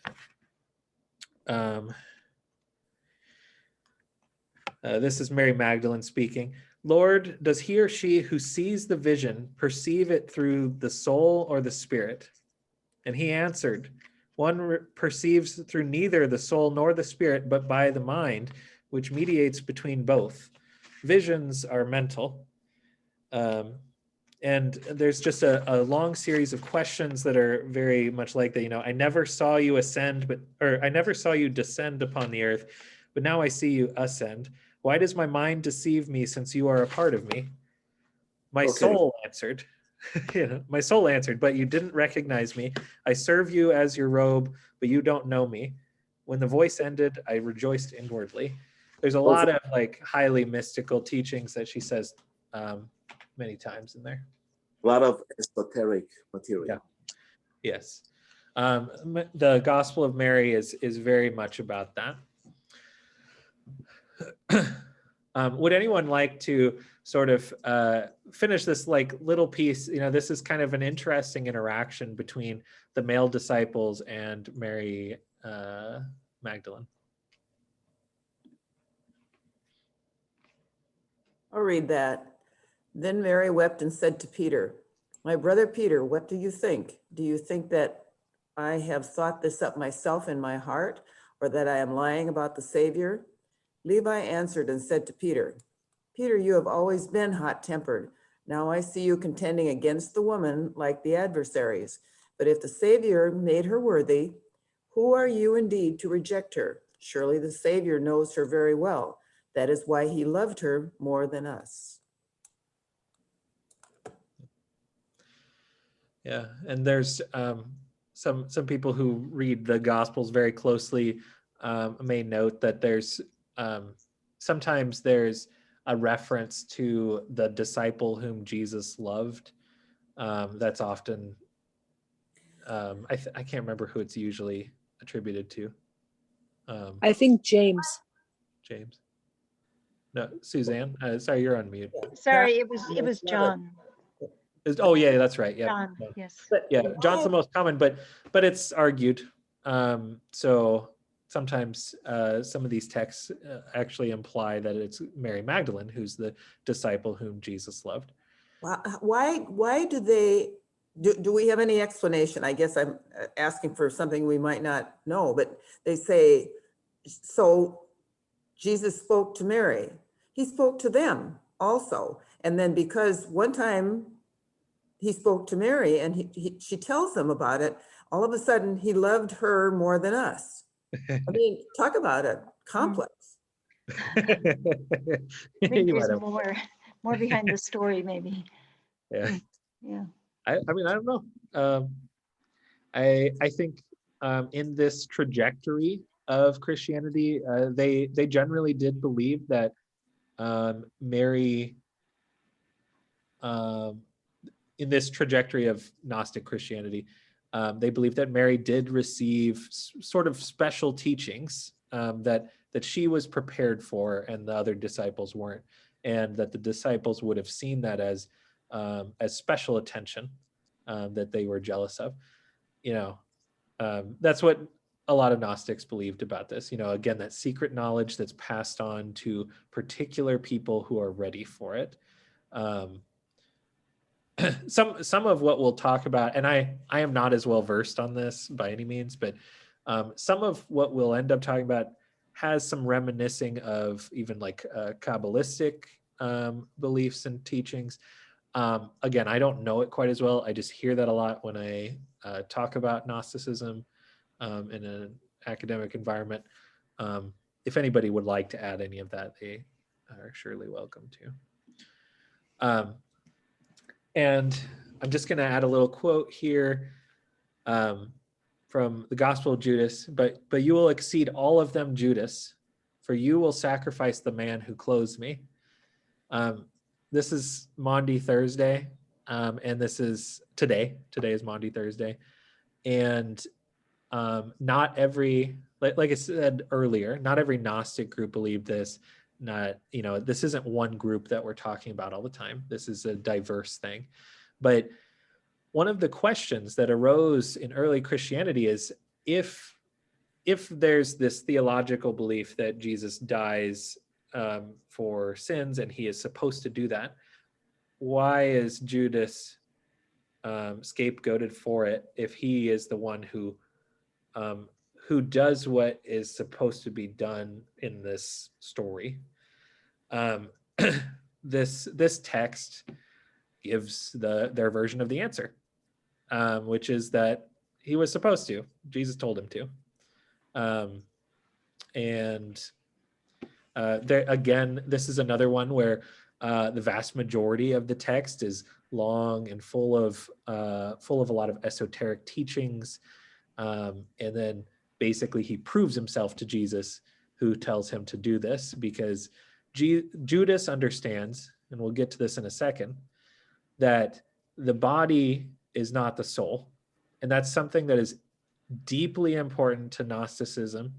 this is Mary Magdalene speaking. "Lord, does he or she who sees the vision perceive it through the soul or the spirit?" And he answered, "One perceives through neither the soul nor the spirit, but by the mind, which mediates between both. Visions are mental." And there's just a long series of questions that are very much like that. I never saw you ascend, I never saw you descend upon the earth, but now I see you ascend. Why does my mind deceive me, since you are a part of me? My soul answered, my soul answered, "But you didn't recognize me. I serve you as your robe, but you don't know me. When the voice ended, I rejoiced inwardly." There's a lot of like highly mystical teachings that she says many times in there. A lot of esoteric material. Yeah. Yes. The Gospel of Mary is very much about that. Would anyone like to sort of finish this like little piece? This is kind of an interesting interaction between the male disciples and Mary Magdalene. I'll read that. "Then Mary wept and said to Peter, 'My brother Peter, what do you think? Do you think that I have thought this up myself in my heart, or that I am lying about the Savior?' Levi answered and said to Peter, 'Peter, you have always been hot-tempered. Now I see you contending against the woman like the adversaries. But if the Savior made her worthy, who are you indeed to reject her? Surely the Savior knows her very well. That is why he loved her more than us.'" Yeah, and there's some people who read the Gospels very closely may note that there's sometimes there's a reference to the disciple whom Jesus loved. That's often I can't remember who it's usually attributed to. I think James. James. No, Suzanne. Sorry, you're on mute. Sorry, it was John. Oh yeah, that's right. Yeah. John, yes. Yeah, John's the most common, but it's argued. So sometimes some of these texts actually imply that it's Mary Magdalene who's the disciple whom Jesus loved. Why do we have any explanation? I guess I'm asking for something we might not know, but they say, so Jesus spoke to Mary. He spoke to them also. And then because one time he spoke to Mary and she tells them about it, all of a sudden he loved her more than us. I mean, talk about it, complex. I think there's more behind the story, maybe. Yeah. Yeah. I mean, I don't know. I think in this trajectory of Christianity, they generally did believe that Mary, in this trajectory of Gnostic Christianity, they believed that Mary did receive sort of special teachings that she was prepared for and the other disciples weren't, and that the disciples would have seen that as special attention that they were jealous of. That's what a lot of Gnostics believed about this. Again, that secret knowledge that's passed on to particular people who are ready for it. Some of what we'll talk about, and I am not as well versed on this by any means, but some of what we'll end up talking about has some reminiscing of even like Kabbalistic beliefs and teachings. Again, I don't know it quite as well. I just hear that a lot when I talk about Gnosticism in an academic environment. If anybody would like to add any of that, they are surely welcome to. And I'm just going to add a little quote here from the Gospel of Judas. But you will exceed all of them, Judas, for you will sacrifice the man who clothes me. This is Maundy Thursday, and this is today. Today is Maundy Thursday. And not every, like I said earlier, not every Gnostic group believed this. This isn't one group that we're talking about all the time. This is a diverse thing. But one of the questions that arose in early Christianity is if there's this theological belief that Jesus dies for sins and he is supposed to do that, why is Judas scapegoated for it if he is the one who does what is supposed to be done in this story? This text gives their version of the answer, which is that he was supposed to. Jesus told him to. There again, this is another one where the vast majority of the text is long and full of a lot of esoteric teachings, and then basically he proves himself to Jesus, who tells him to do this, because Judas understands, and we'll get to this in a second, that the body is not the soul. And that's something that is deeply important to Gnosticism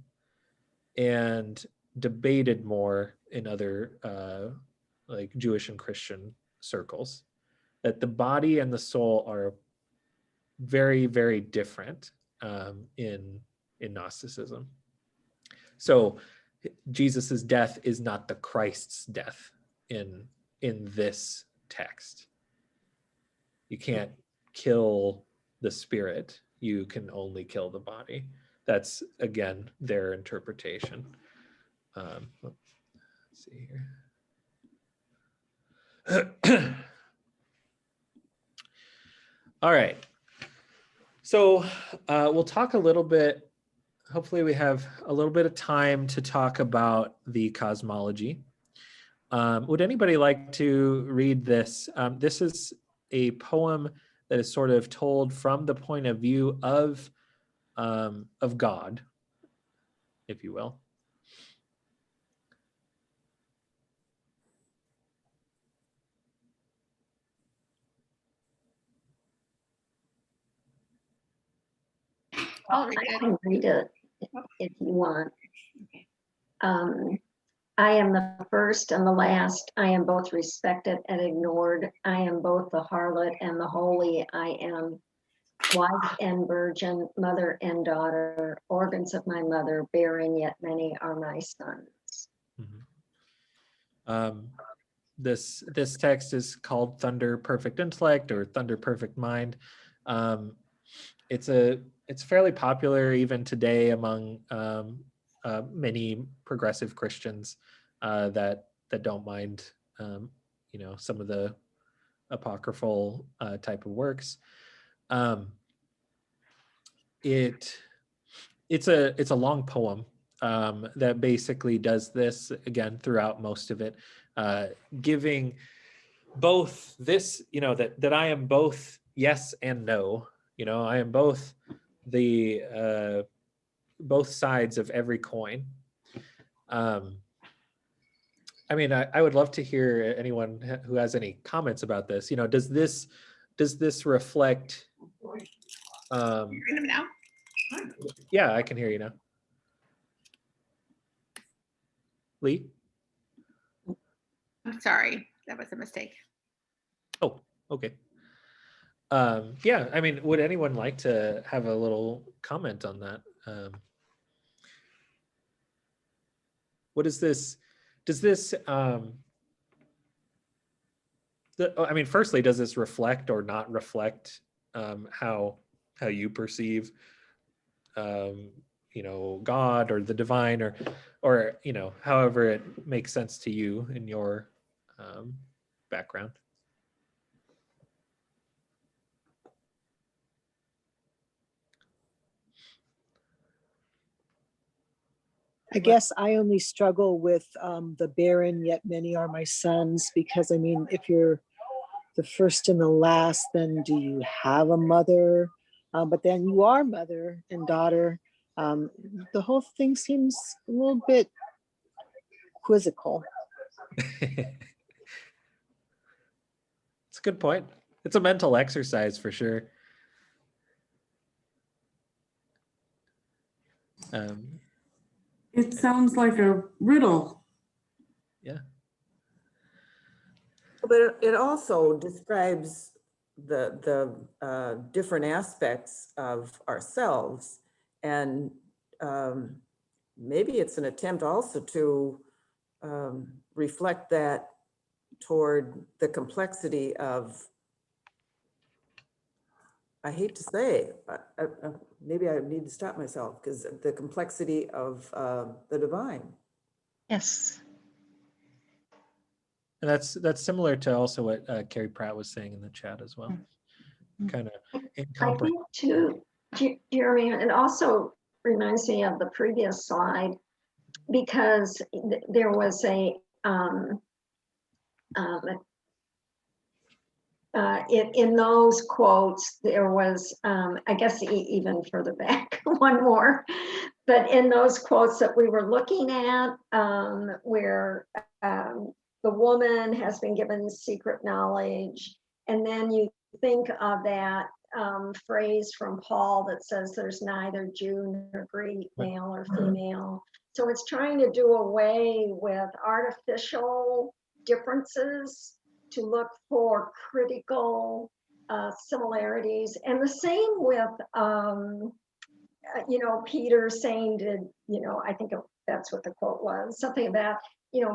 and debated more in other like Jewish and Christian circles, that the body and the soul are very, very different in Gnosticism. So Jesus's death is not the Christ's death in this text. You can't kill the spirit. You can only kill the body. That's, again, their interpretation. Let's see here. All right. So we'll talk a little bit. Hopefully we have a little bit of time to talk about the cosmology. Would anybody like to read this? This is a poem that is sort of told from the point of view of God, if you will. I'll read I it. can read it if you want. I am the first and the last. I am both respected and ignored. I am both the harlot and the holy. I am wife and virgin, mother and daughter, organs of my mother, bearing yet many are my sons. Mm-hmm. This text is called Thunder Perfect Intellect or Thunder Perfect Mind. It's fairly popular even today among many progressive Christians that don't mind some of the apocryphal type of works. It's a long poem that basically does this again throughout most of it, giving both this, that I am both yes and no. I am both the both sides of every coin. I mean, I would love to hear anyone who has any comments about this. You know, does this reflect? You're hearing them now? Yeah, I can hear you now. Lee? I'm sorry, that was a mistake. Oh, okay. Yeah, I mean, would anyone like to have a little comment on that? What is this? Does this, I mean, firstly, does this reflect or not reflect how you perceive, you know, God or the divine, or you know, however it makes sense to you in your background? I guess I only struggle with the barren, yet many are my sons, because I mean, if you're the first and the last, then do you have a mother? But then you are mother and daughter. The whole thing seems a little bit quizzical. It's a good point. It's a mental exercise for sure. It sounds like a riddle. Yeah. But it also describes the different aspects of ourselves, and maybe it's an attempt also to reflect that toward the complexity of, I hate to say, maybe I need to stop myself, because the complexity of the divine. Yes. And that's similar to also what Carrie Pratt was saying in the chat as well. Kind of I incomprehensible. think too, Jeremy, it also reminds me of the previous slide, because there was a in those quotes, there was, I guess even further back, one more, but in those quotes that we were looking at, where the woman has been given secret knowledge, and then you think of that phrase from Paul that says there's neither Jew nor Greek, male or female. So it's trying to do away with artificial differences to look for critical similarities. And the same with, you know, Peter saying, I think that's what the quote was, something about,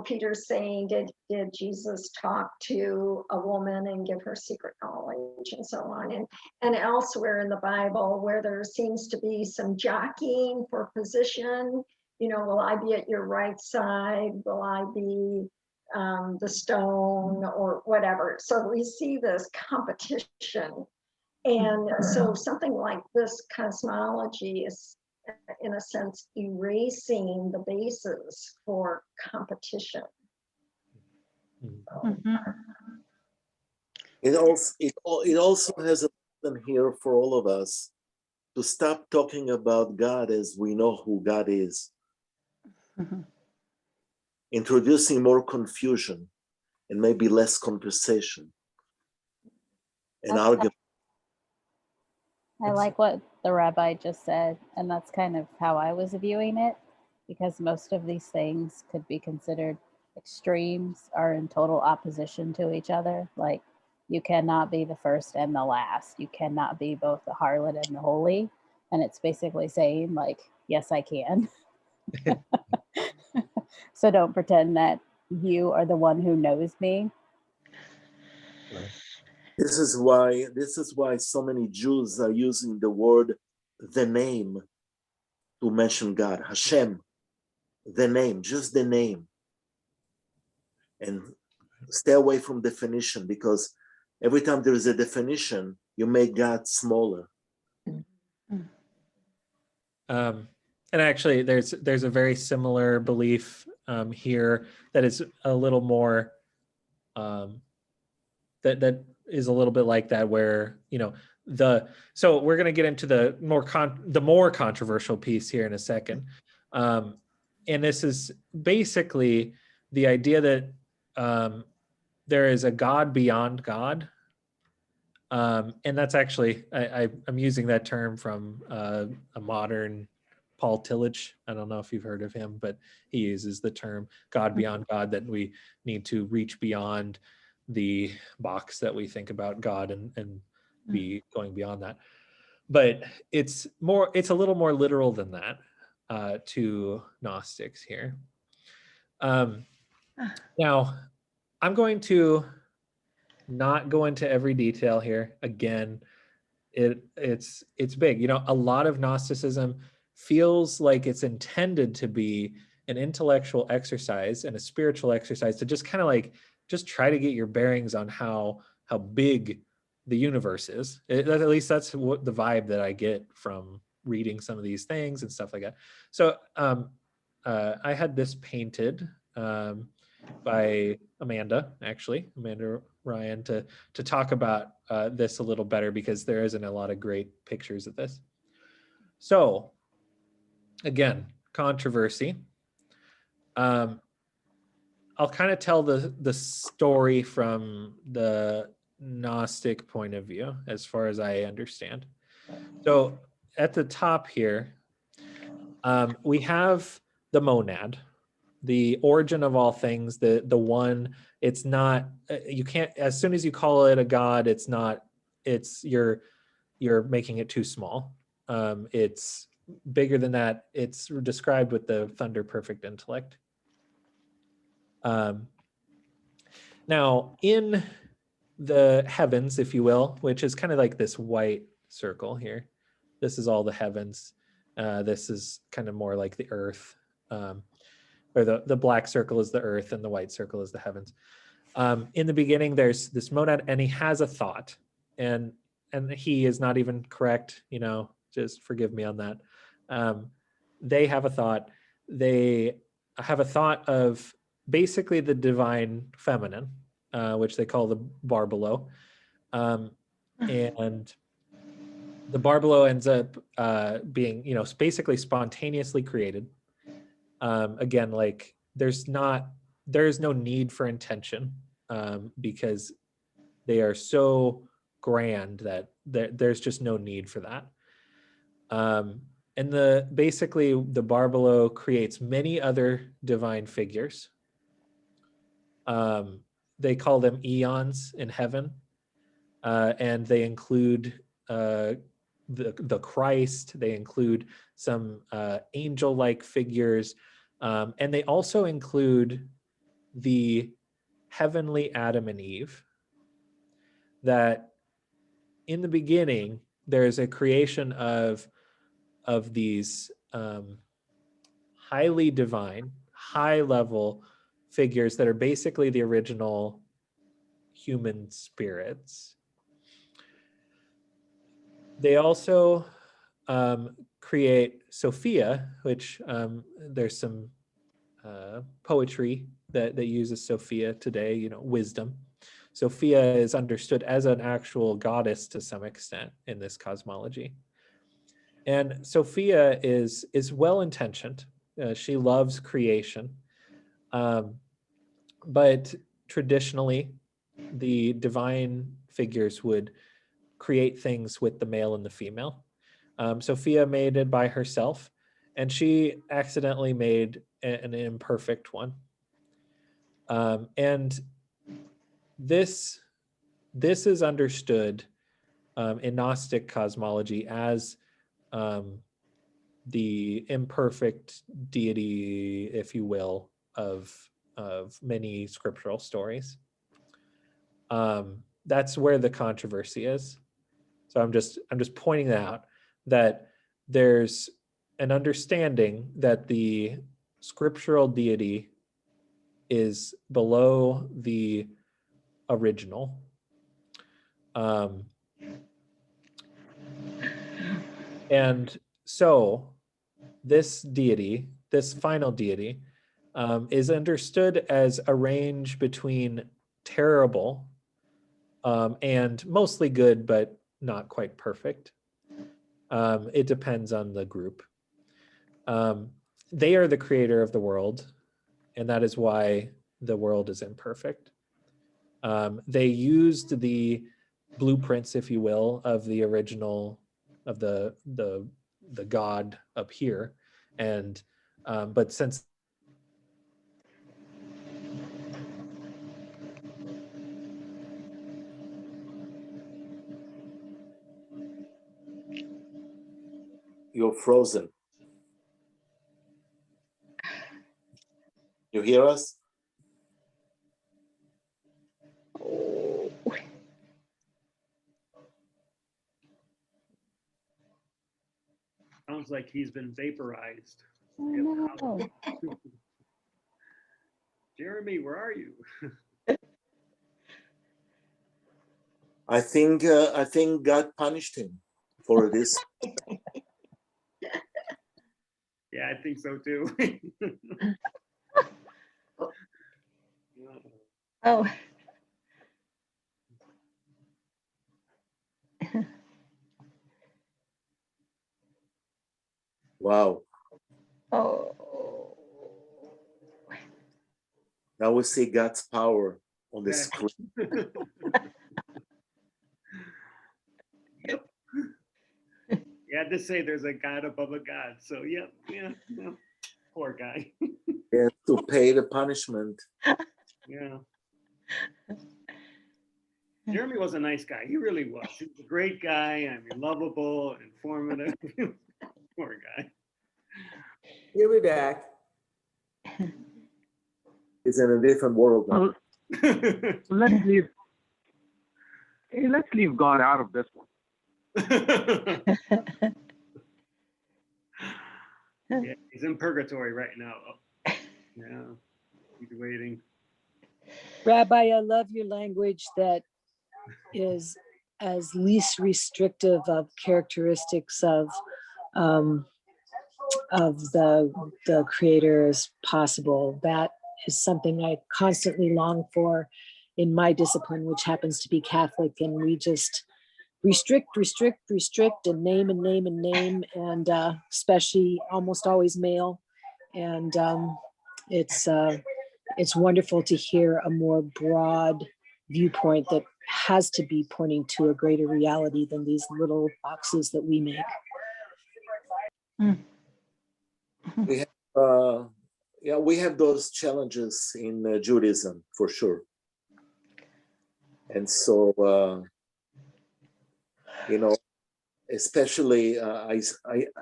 Peter saying, did Jesus talk to a woman and give her secret knowledge, and so on. And elsewhere in the Bible, where there seems to be some jockeying for position, will I be at your right side? Will I be the stone, or whatever? So we see this competition. And so something like this cosmology is, in a sense, erasing the basis for competition. It also has a lesson here for all of us to stop talking about God as we know who God is. Introducing more confusion and maybe less conversation and argument. I like what the rabbi just said, and that's kind of how I was viewing it, because most of these things could be considered extremes, are in total opposition to each other. Like, you cannot be the first and the last. You cannot be both the harlot and the holy. And it's basically saying, like, yes, I can. So don't pretend that you are the one who knows me. This is why so many Jews are using the word, the name, to mention God. Hashem, the name, just the name. And stay away from definition, because every time there is a definition, you make God smaller. And actually, there's a very similar belief here that is a little more that is a little bit like that, where So we're going to get into the more controversial piece here in a second. And this is basically the idea that there is a God beyond God. And that's actually, I'm using that term from a modern Paul Tillich. I don't know if you've heard of him, but he uses the term God beyond God, that we need to reach beyond the box that we think about God and be going beyond that. But it's a little more literal than that to Gnostics here. Now, I'm going to not go into every detail here. Again, it's big. A lot of Gnosticism feels like it's intended to be an intellectual exercise and a spiritual exercise to just kind of like just try to get your bearings on how big the universe is. At least that's what the vibe that I get from reading some of these things and stuff like that. So I had this painted by Amanda Ryan, to talk about this a little better, because there isn't a lot of great pictures of this. So again, controversy. I'll kind of tell the story from the Gnostic point of view, as far as I understand. So at the top here, we have the monad, the origin of all things, the one. It's not, you can't, as soon as you call it a god, it's not, you're making it too small. It's bigger than that. It's described with the thunder perfect intellect. Now in the heavens, if you will, which is kind of like this white circle here, this is all the heavens. This is kind of more like the earth. Or the black circle is the earth and the white circle is the heavens. In the beginning, there's this monad, and he has a thought, and he is not even correct, just forgive me on that. They have a thought. They have a thought of basically the divine feminine, which they call the barbalo. And the barbalo ends up being, basically spontaneously created. Again, like there is no need for intention, because they are so grand that there's just no need for that. And basically the barbalo creates many other divine figures. They call them eons in heaven, and they include the Christ. They include some angel-like figures. And they also include the heavenly Adam and Eve, that in the beginning, there's a creation of these highly divine, high-level figures that are basically the original human spirits. They also create Sophia, which there's some poetry that uses Sophia today, wisdom. Sophia is understood as an actual goddess to some extent in this cosmology. And Sophia is well-intentioned. She loves creation. But traditionally, the divine figures would create things with the male and the female. Sophia made it by herself, and she accidentally made an imperfect one. And this is understood in Gnostic cosmology as the imperfect deity, if you will, of many scriptural stories. That's where the controversy is. So I'm just pointing out that there's an understanding that the scriptural deity is below the original. And so this deity, this final deity, is understood as a range between terrible and mostly good, but not quite perfect. It depends on the group. They are the creator of the world, and that is why the world is imperfect. They used the blueprints, if you will, of the original, of the God up here, and but since You're frozen. You hear us? Sounds like he's been vaporized. Oh, no. Jeremy, where are you? I think God punished him for this. Yeah, I think so too. Oh. Wow. Oh. Now we see God's power on the Yeah. screen. Yep. You had to say there's a God above a God. So yep, yeah. Poor guy. He has to pay the punishment. Yeah. Jeremy was a nice guy. He really was. He was a great guy. I mean, lovable, informative. Poor guy. He'll be back. He's in a different world now. Let's leave. Hey, let's leave God out of this one. Yeah, he's in purgatory right now. Yeah, he's waiting. Rabbi, I love your language that is as least restrictive of characteristics of the creator as possible. That is something I constantly long for in my discipline, which happens to be Catholic, and we just restrict, and name, and especially almost always male. And it's wonderful to hear a more broad viewpoint that has to be pointing to a greater reality than these little boxes that we make. We have, we have those challenges in Judaism for sure. And so, especially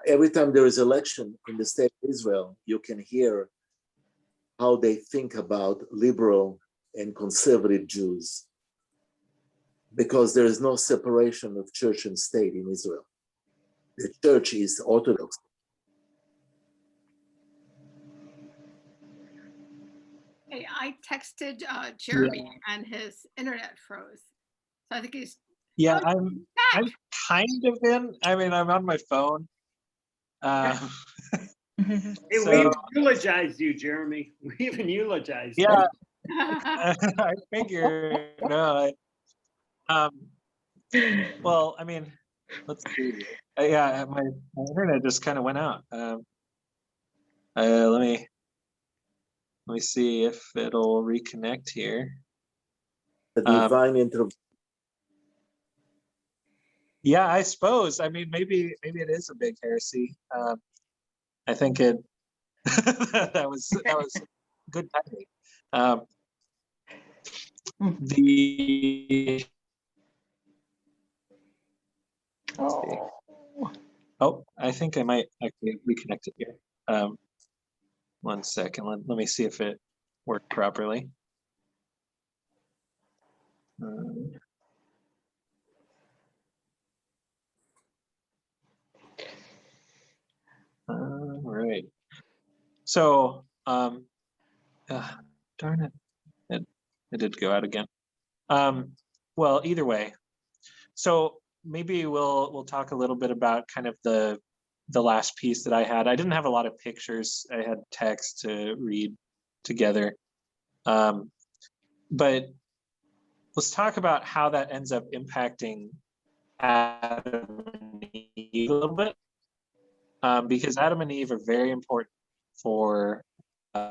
every time there is election in the state of Israel, you can hear how they think about liberal and conservative Jews, because there is no separation of church and state in Israel. The church is Orthodox. Hey, I texted Jeremy and his internet froze. So I think he's yeah, back. I'm kind of in. I mean, I'm on my phone. Hey, So- we even eulogized you, Jeremy. We even eulogized you. Yeah, I figure. No, well, I mean, let's see. Yeah, my internet just kind of went out. Let me see if it'll reconnect here. The divine intervention. Yeah, I suppose. I mean, maybe it is a big heresy. I think it that was good timing. Oh, I think I might actually reconnect it here. 1 second. Let me see if it worked properly. All right. So, darn it, it did go out again. Well, either way. So maybe we'll talk a little bit about kind of the last piece that I had. I didn't have a lot of pictures. I had text to read together. But let's talk about how that ends up impacting Adam and Eve a little bit, because Adam and Eve are very important for being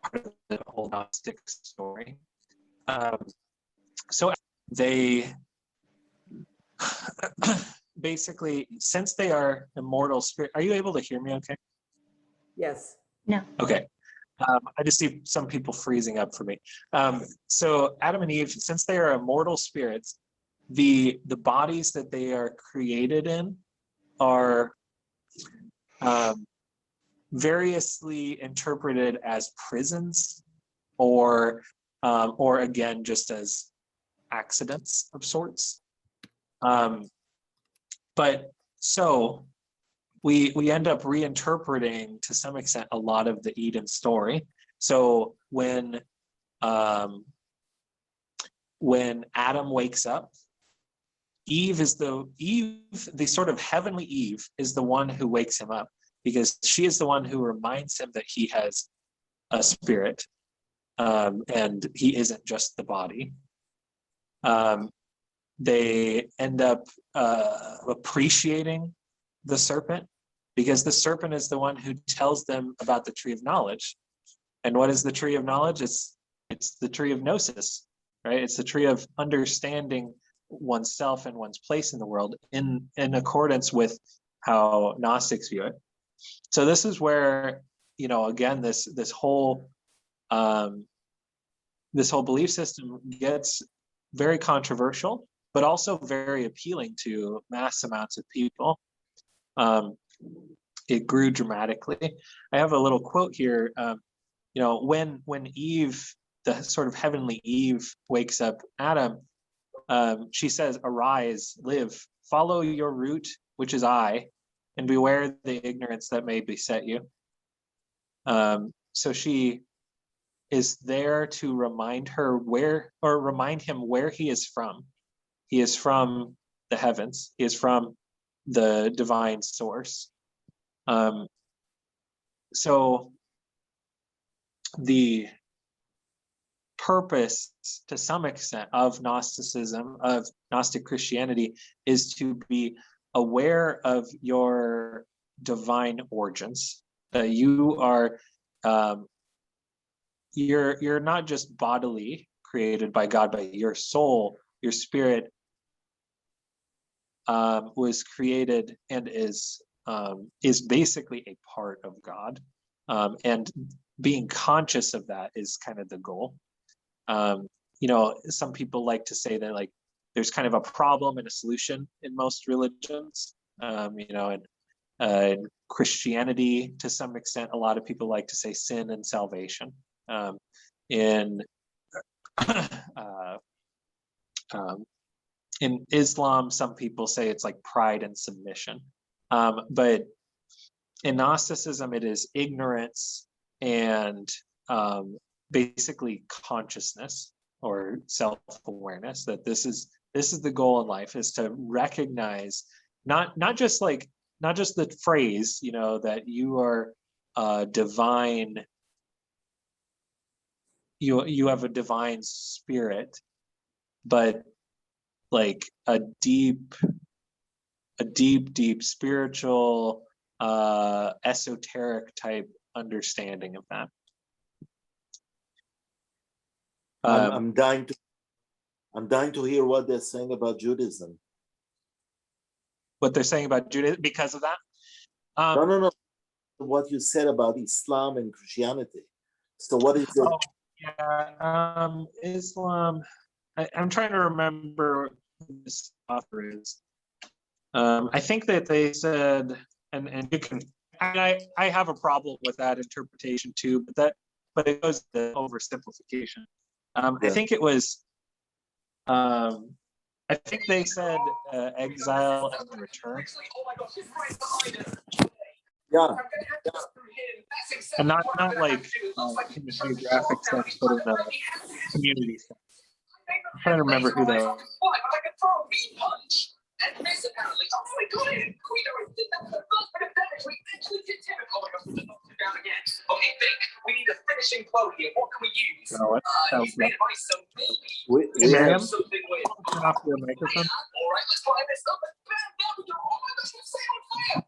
part of the whole Gnostic story. So they basically, since they are immortal spirit, are you able to hear me okay? Yes. No. Okay. I just see some people freezing up for me. So Adam and Eve, since they are immortal spirits, the bodies that they are created in are variously interpreted as prisons, or again just as accidents of sorts. But so we end up reinterpreting to some extent a lot of the Eden story. So when Adam wakes up, the sort of heavenly Eve is the one who wakes him up, because she is the one who reminds him that he has a spirit, and he isn't just the body. They end up appreciating the serpent, because the serpent is the one who tells them about the tree of knowledge. And what is the tree of knowledge? It's the tree of gnosis, right? It's the tree of understanding oneself and one's place in the world in accordance with how Gnostics view it. So this is where, again, this whole belief system gets very controversial, but also very appealing to mass amounts of people. It grew dramatically. I have a little quote here. When Eve, the sort of heavenly Eve, wakes up Adam, she says, "Arise, live, follow your root, which is I, and beware the ignorance that may beset you." So she is there to remind him where he is from. He is from the heavens. He is from the divine source. So the purpose, to some extent, of Gnosticism, of Gnostic Christianity, is to be aware of your divine origins. You are, you're not just bodily created by God, but your soul, your spirit, was created and is basically a part of God, and being conscious of that is kind of the goal. Some people like to say that, like, there's kind of a problem and a solution in most religions. In Christianity, to some extent, a lot of people like to say sin and salvation. In Islam, some people say it's like pride and submission. But in Gnosticism, it is ignorance and basically consciousness or self-awareness, that this is the goal in life, is to recognize not just the phrase, that you are divine, you have a divine spirit, but like a deep spiritual, esoteric type understanding of that. I'm dying to hear what they're saying about Judaism. What they're saying about Judaism because of that? No. What you said about Islam and Christianity. So what is it? Islam. I'm trying to remember who this author is. I think that they said, and you can. I have a problem with that interpretation too, but it goes to oversimplification. I think it was. I think they said exile and return. Yeah. And not like in the geographic sense, but in the community sense. I'm trying to remember who they are. And Miss apparently, oh my god, we did that for the first bit of damage. We actually did Tim. Oh my god, we knocked it down again. Okay, Vic, we need a finishing quote here. What can we use? You know what? He's made of ice, so maybe. We have Miriam, turn off your microphone. All right, let's try this up. Now we go. Oh my gosh, it's set on fire.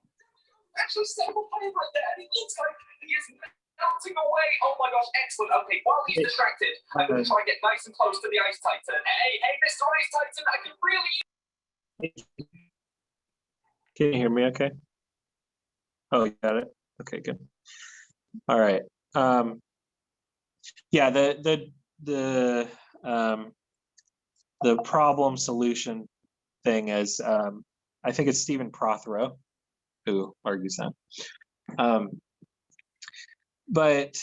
Actually set on fire right there. And it looks like he is melting away. Oh my gosh, excellent. Okay, while he's distracted, I'm going to try and get nice and close to the Ice Titan. Hey, Mr. Ice Titan, I can really... Can you hear me okay? Oh, you got it? Okay, good. All right. Yeah, the problem solution thing is, I think it's Stephen Prothero who argues that. But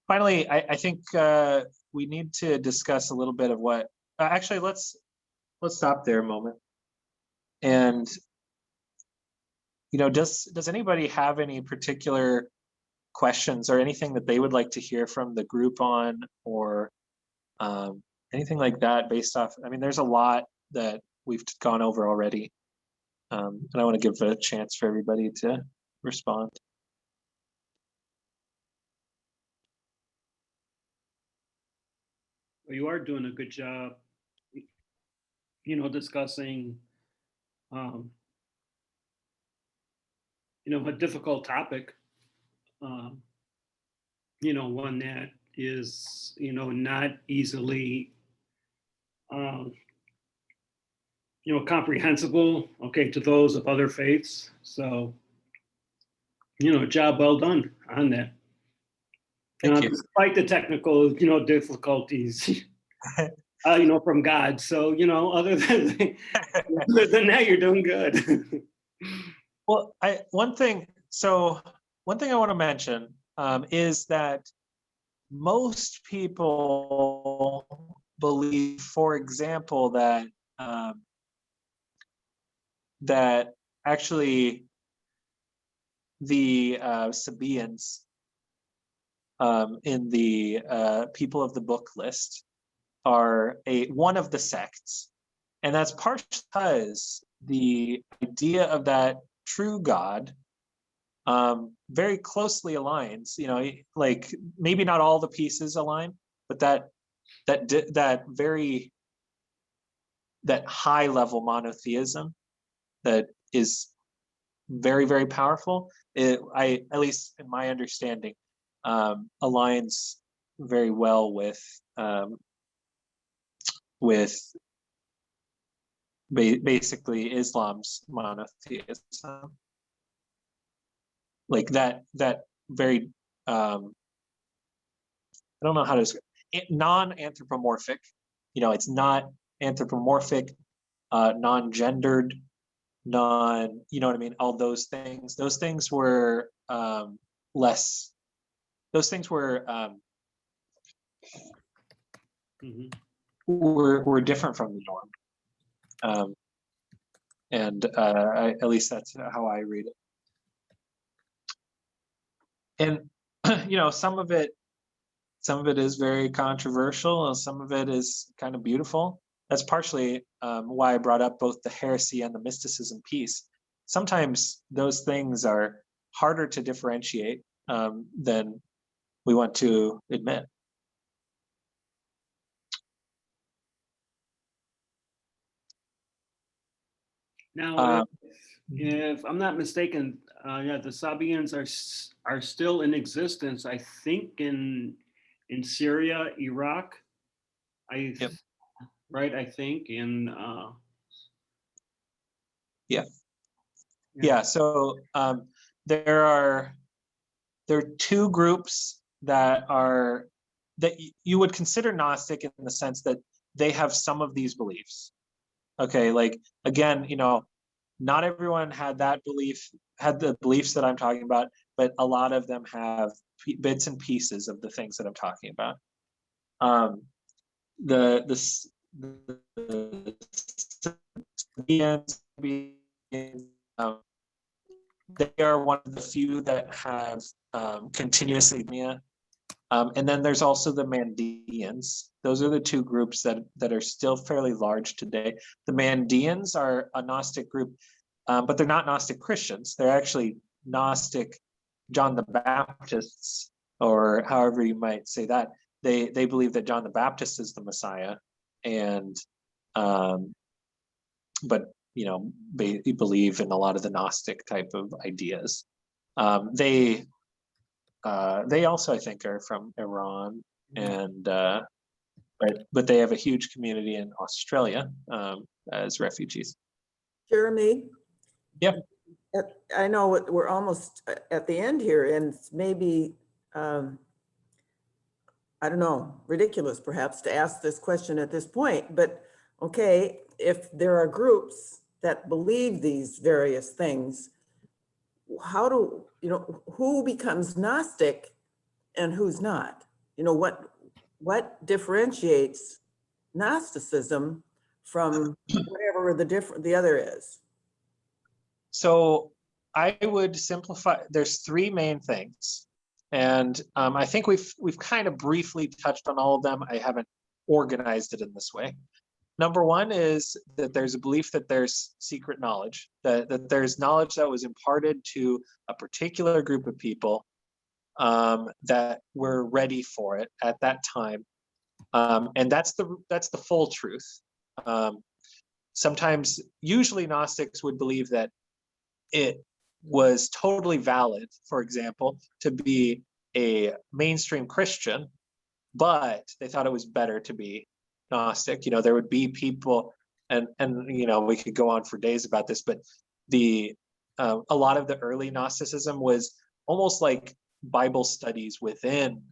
finally, I think we need to discuss a little bit of what, actually, let's stop there a moment. And, you know, does anybody have any particular questions or anything that they would like to hear from the group on, or anything like that based off, I mean, there's a lot that we've gone over already. And I want to give a chance for everybody to respond. Well, you are doing a good job, you know, discussing, you know, a difficult topic, you know, one that is, you know, not easily, you know, comprehensible, okay, to those of other faiths. So, you know, job well done on that. Thank you. Despite the technical, you know, difficulties, you know, from God. So, you know, other than that, you're doing good. Well, one thing I want to mention is that most people believe, for example, that that actually the Sabaeans in the people of the book list are one of the sects, and that's partially because the idea of that true God very closely aligns, you know, like maybe not all the pieces align, but that high level monotheism that is very, very powerful, at least in my understanding, aligns very well with basically Islam's monotheism. Like that very, I don't know how to describe it, non-anthropomorphic, you know, it's not anthropomorphic, non-gendered, you know what I mean? All those things were less, those things were were different from the norm. And at least that's how I read it. And you know, some of it is very controversial, and some of it is kind of beautiful. That's partially why I brought up both the heresy and the mysticism piece. Sometimes those things are harder to differentiate than we want to admit. Now, if I'm not mistaken, yeah, the Sabaeans are still in existence. I think in Syria, Iraq. Yep. Right. I think in. Yeah. So there are two groups that you would consider Gnostic in the sense that they have some of these beliefs. Okay, like again, you know, not everyone had the beliefs that I'm talking about, but a lot of them have bits and pieces of the things that I'm talking about. They are one of the few that have continuous ignia. And then there's also the Mandeans. Those are the two groups that are still fairly large today. The Mandeans are a Gnostic group, but they're not Gnostic Christians. They're actually Gnostic John the Baptists, or however you might say that. they believe that John the Baptist is the Messiah, and but they believe in a lot of the Gnostic type of ideas. They also, I think, are from Iran, and but they have a huge community in Australia as refugees. Jeremy? Yep. I know we're almost at the end here, and it's maybe, I don't know, ridiculous perhaps to ask this question at this point, but okay, if there are groups that believe these various things, how do, who becomes Gnostic and who's not? What differentiates Gnosticism from whatever the other is? So I would simplify, there's three main things. And I think we've kind of briefly touched on all of them. I haven't organized it in this way. Number one is that there's a belief that there's secret knowledge, that there's knowledge that was imparted to a particular group of people that were ready for it at that time. And that's the full truth. Sometimes, usually Gnostics would believe that it was totally valid, for example, to be a mainstream Christian, but they thought it was better to be Gnostic. There would be people, and we could go on for days about this, but a lot of the early Gnosticism was almost like Bible studies within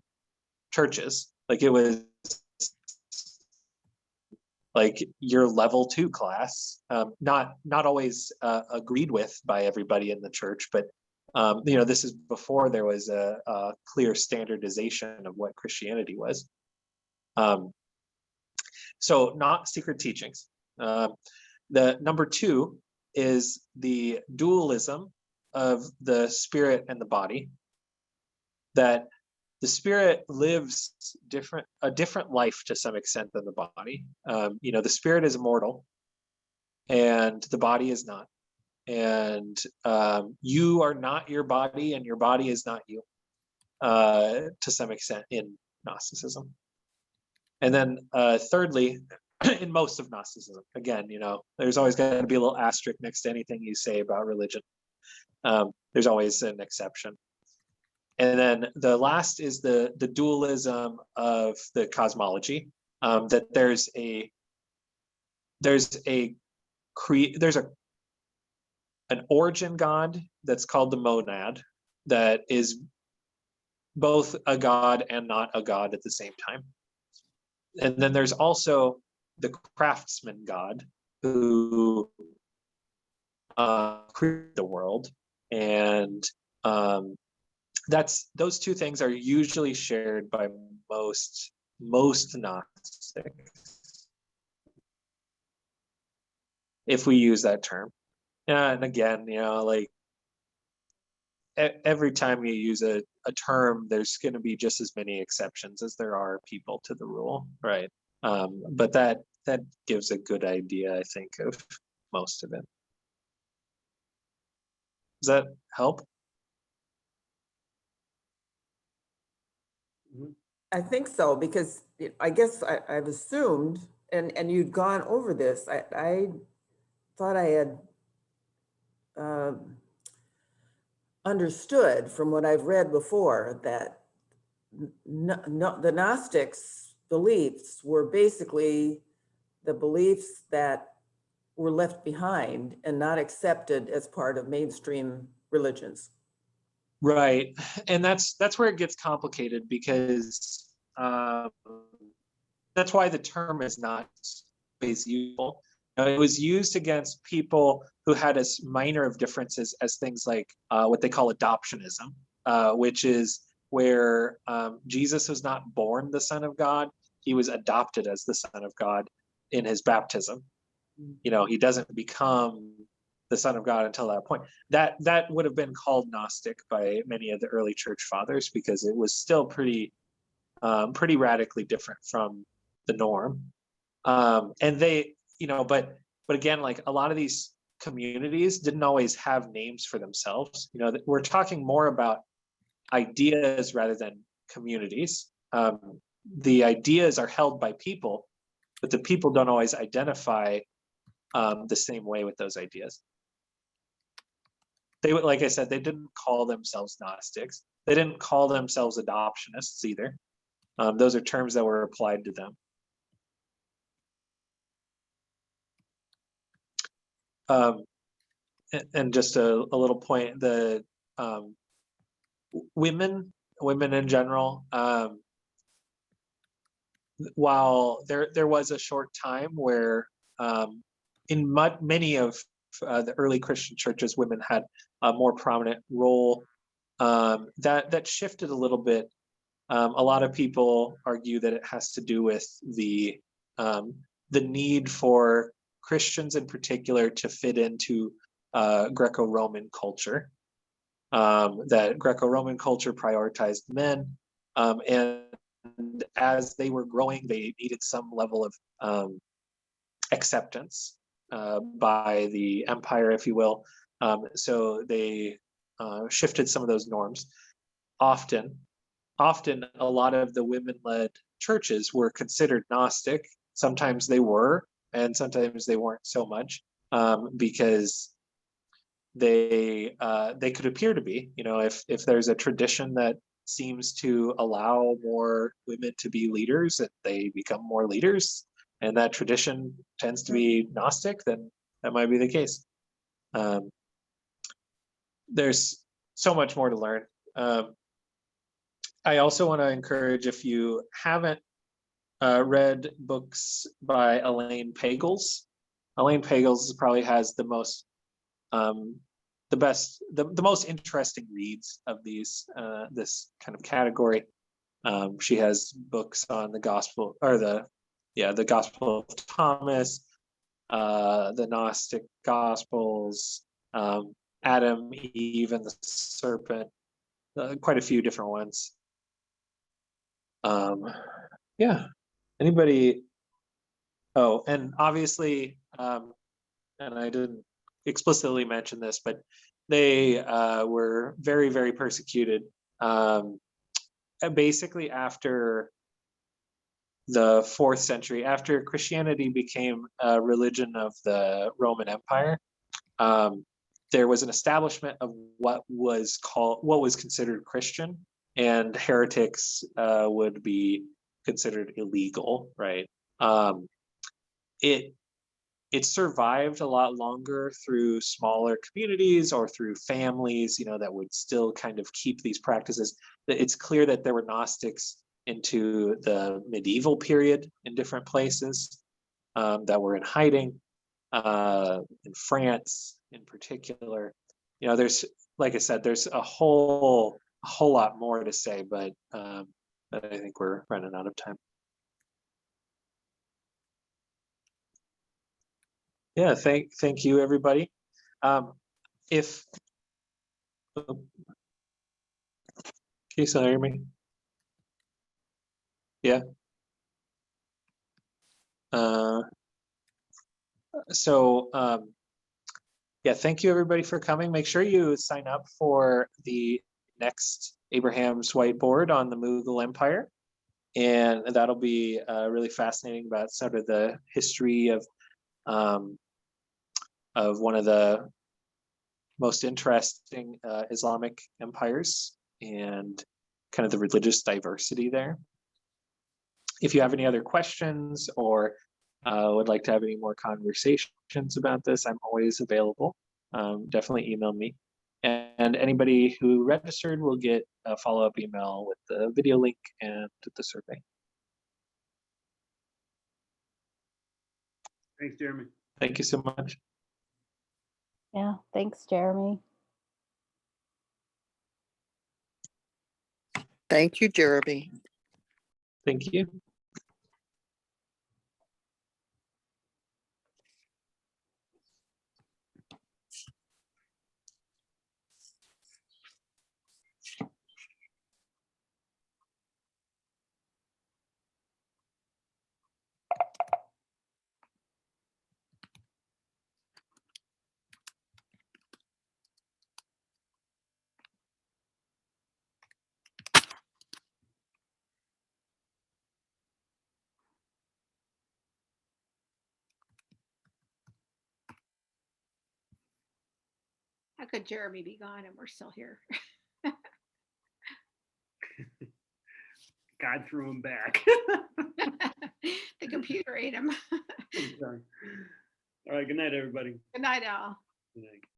churches. Like it was like your level 2 class, not always agreed with by everybody in the church, but this is before there was a clear standardization of what Christianity was. So not secret teachings. The number 2 is the dualism of the spirit and the body, that the spirit lives a different life to some extent than the body. The spirit is immortal and the body is not. And you are not your body and your body is not you to some extent in Gnosticism. And then thirdly, in most of Gnosticism, again, there's always going to be a little asterisk next to anything you say about religion. There's always an exception. And then the last is the dualism of the cosmology, that there's an origin god that's called the monad, that is both a god and not a god at the same time. And then there's also the craftsman god who created the world, and those two things are usually shared by most Gnostics, if we use that term. And again, like every time you use a term, there's going to be just as many exceptions as there are people to the rule, right? But that gives a good idea, I think, of most of it. Does that help? I think so, because I guess I've assumed, and you'd gone over this, I thought I had understood from what I've read before that the Gnostics' beliefs were basically the beliefs that were left behind and not accepted as part of mainstream religions. Right, and that's where it gets complicated, because that's why the term is not always useful. It was used against people who had as minor of differences as things like what they call adoptionism, which is where Jesus was not born the Son of God, he was adopted as the Son of God in his baptism. He doesn't become the Son of God until that point. That would have been called Gnostic by many of the early church fathers, because it was still pretty radically different from the norm. And they, but again, like a lot of these communities didn't always have names for themselves. We're talking more about ideas rather than communities. the ideas are held by people, but the people don't always identify the same way with those ideas. They, like I said, they didn't call themselves Gnostics. They didn't call themselves adoptionists either. Those are terms that were applied to them. And just a little point, the women in general, while there was a short time where in many of the early Christian churches, women had a more prominent role. That shifted a little bit. A lot of people argue that it has to do with the need for Christians in particular to fit into Greco-Roman culture. That Greco-Roman culture prioritized men, and as they were growing, they needed some level of acceptance by the empire, if you will. So they shifted some of those norms. Often, a lot of the women-led churches were considered Gnostic. Sometimes they were, and sometimes they weren't so much, because they could appear to be. You know, if there's a tradition that seems to allow more women to be leaders, and they become more leaders, and that tradition tends to be Gnostic, then that might be the case. There's so much more to learn. I also want to encourage, if you haven't read books by Elaine Pagels. Elaine Pagels probably has the most the most interesting reads of these this kind of category. She has books on the gospel, or the Gospel of Thomas, the Gnostic Gospels, Adam, Eve, and the serpent, quite a few different ones. Yeah, anybody? Oh, and obviously, and I didn't explicitly mention this, but they were very, very persecuted. Basically, after the 4th century, after Christianity became a religion of the Roman Empire, there was an establishment of what was considered Christian, and heretics would be considered illegal, right? It survived a lot longer through smaller communities or through families, you know, that would still kind of keep these practices. It's clear that there were Gnostics into the medieval period in different places that were in hiding, in France in particular. You know, there's, like I said, there's a whole lot more to say, but I think we're running out of time. Yeah, thank you, everybody. If can you still hear me? Yeah. Yeah, thank you, everybody, for coming. Make sure you sign up for the next Abraham's Whiteboard on the Mughal Empire, and that'll be really fascinating about sort of the history of one of the most interesting Islamic empires and kind of the religious diversity there. If you have any other questions or would like to have any more conversations about this, I'm always available. Definitely email me. And anybody who registered will get a follow-up email with the video link and the survey. Thanks, Jeremy. Thank you so much. Yeah, thanks, Jeremy. Thank you, Jeremy. Thank you. How could Jeremy be gone and we're still here? God threw him back. The computer ate him. Sorry. All right, good night, everybody. Good night, Al. Good night.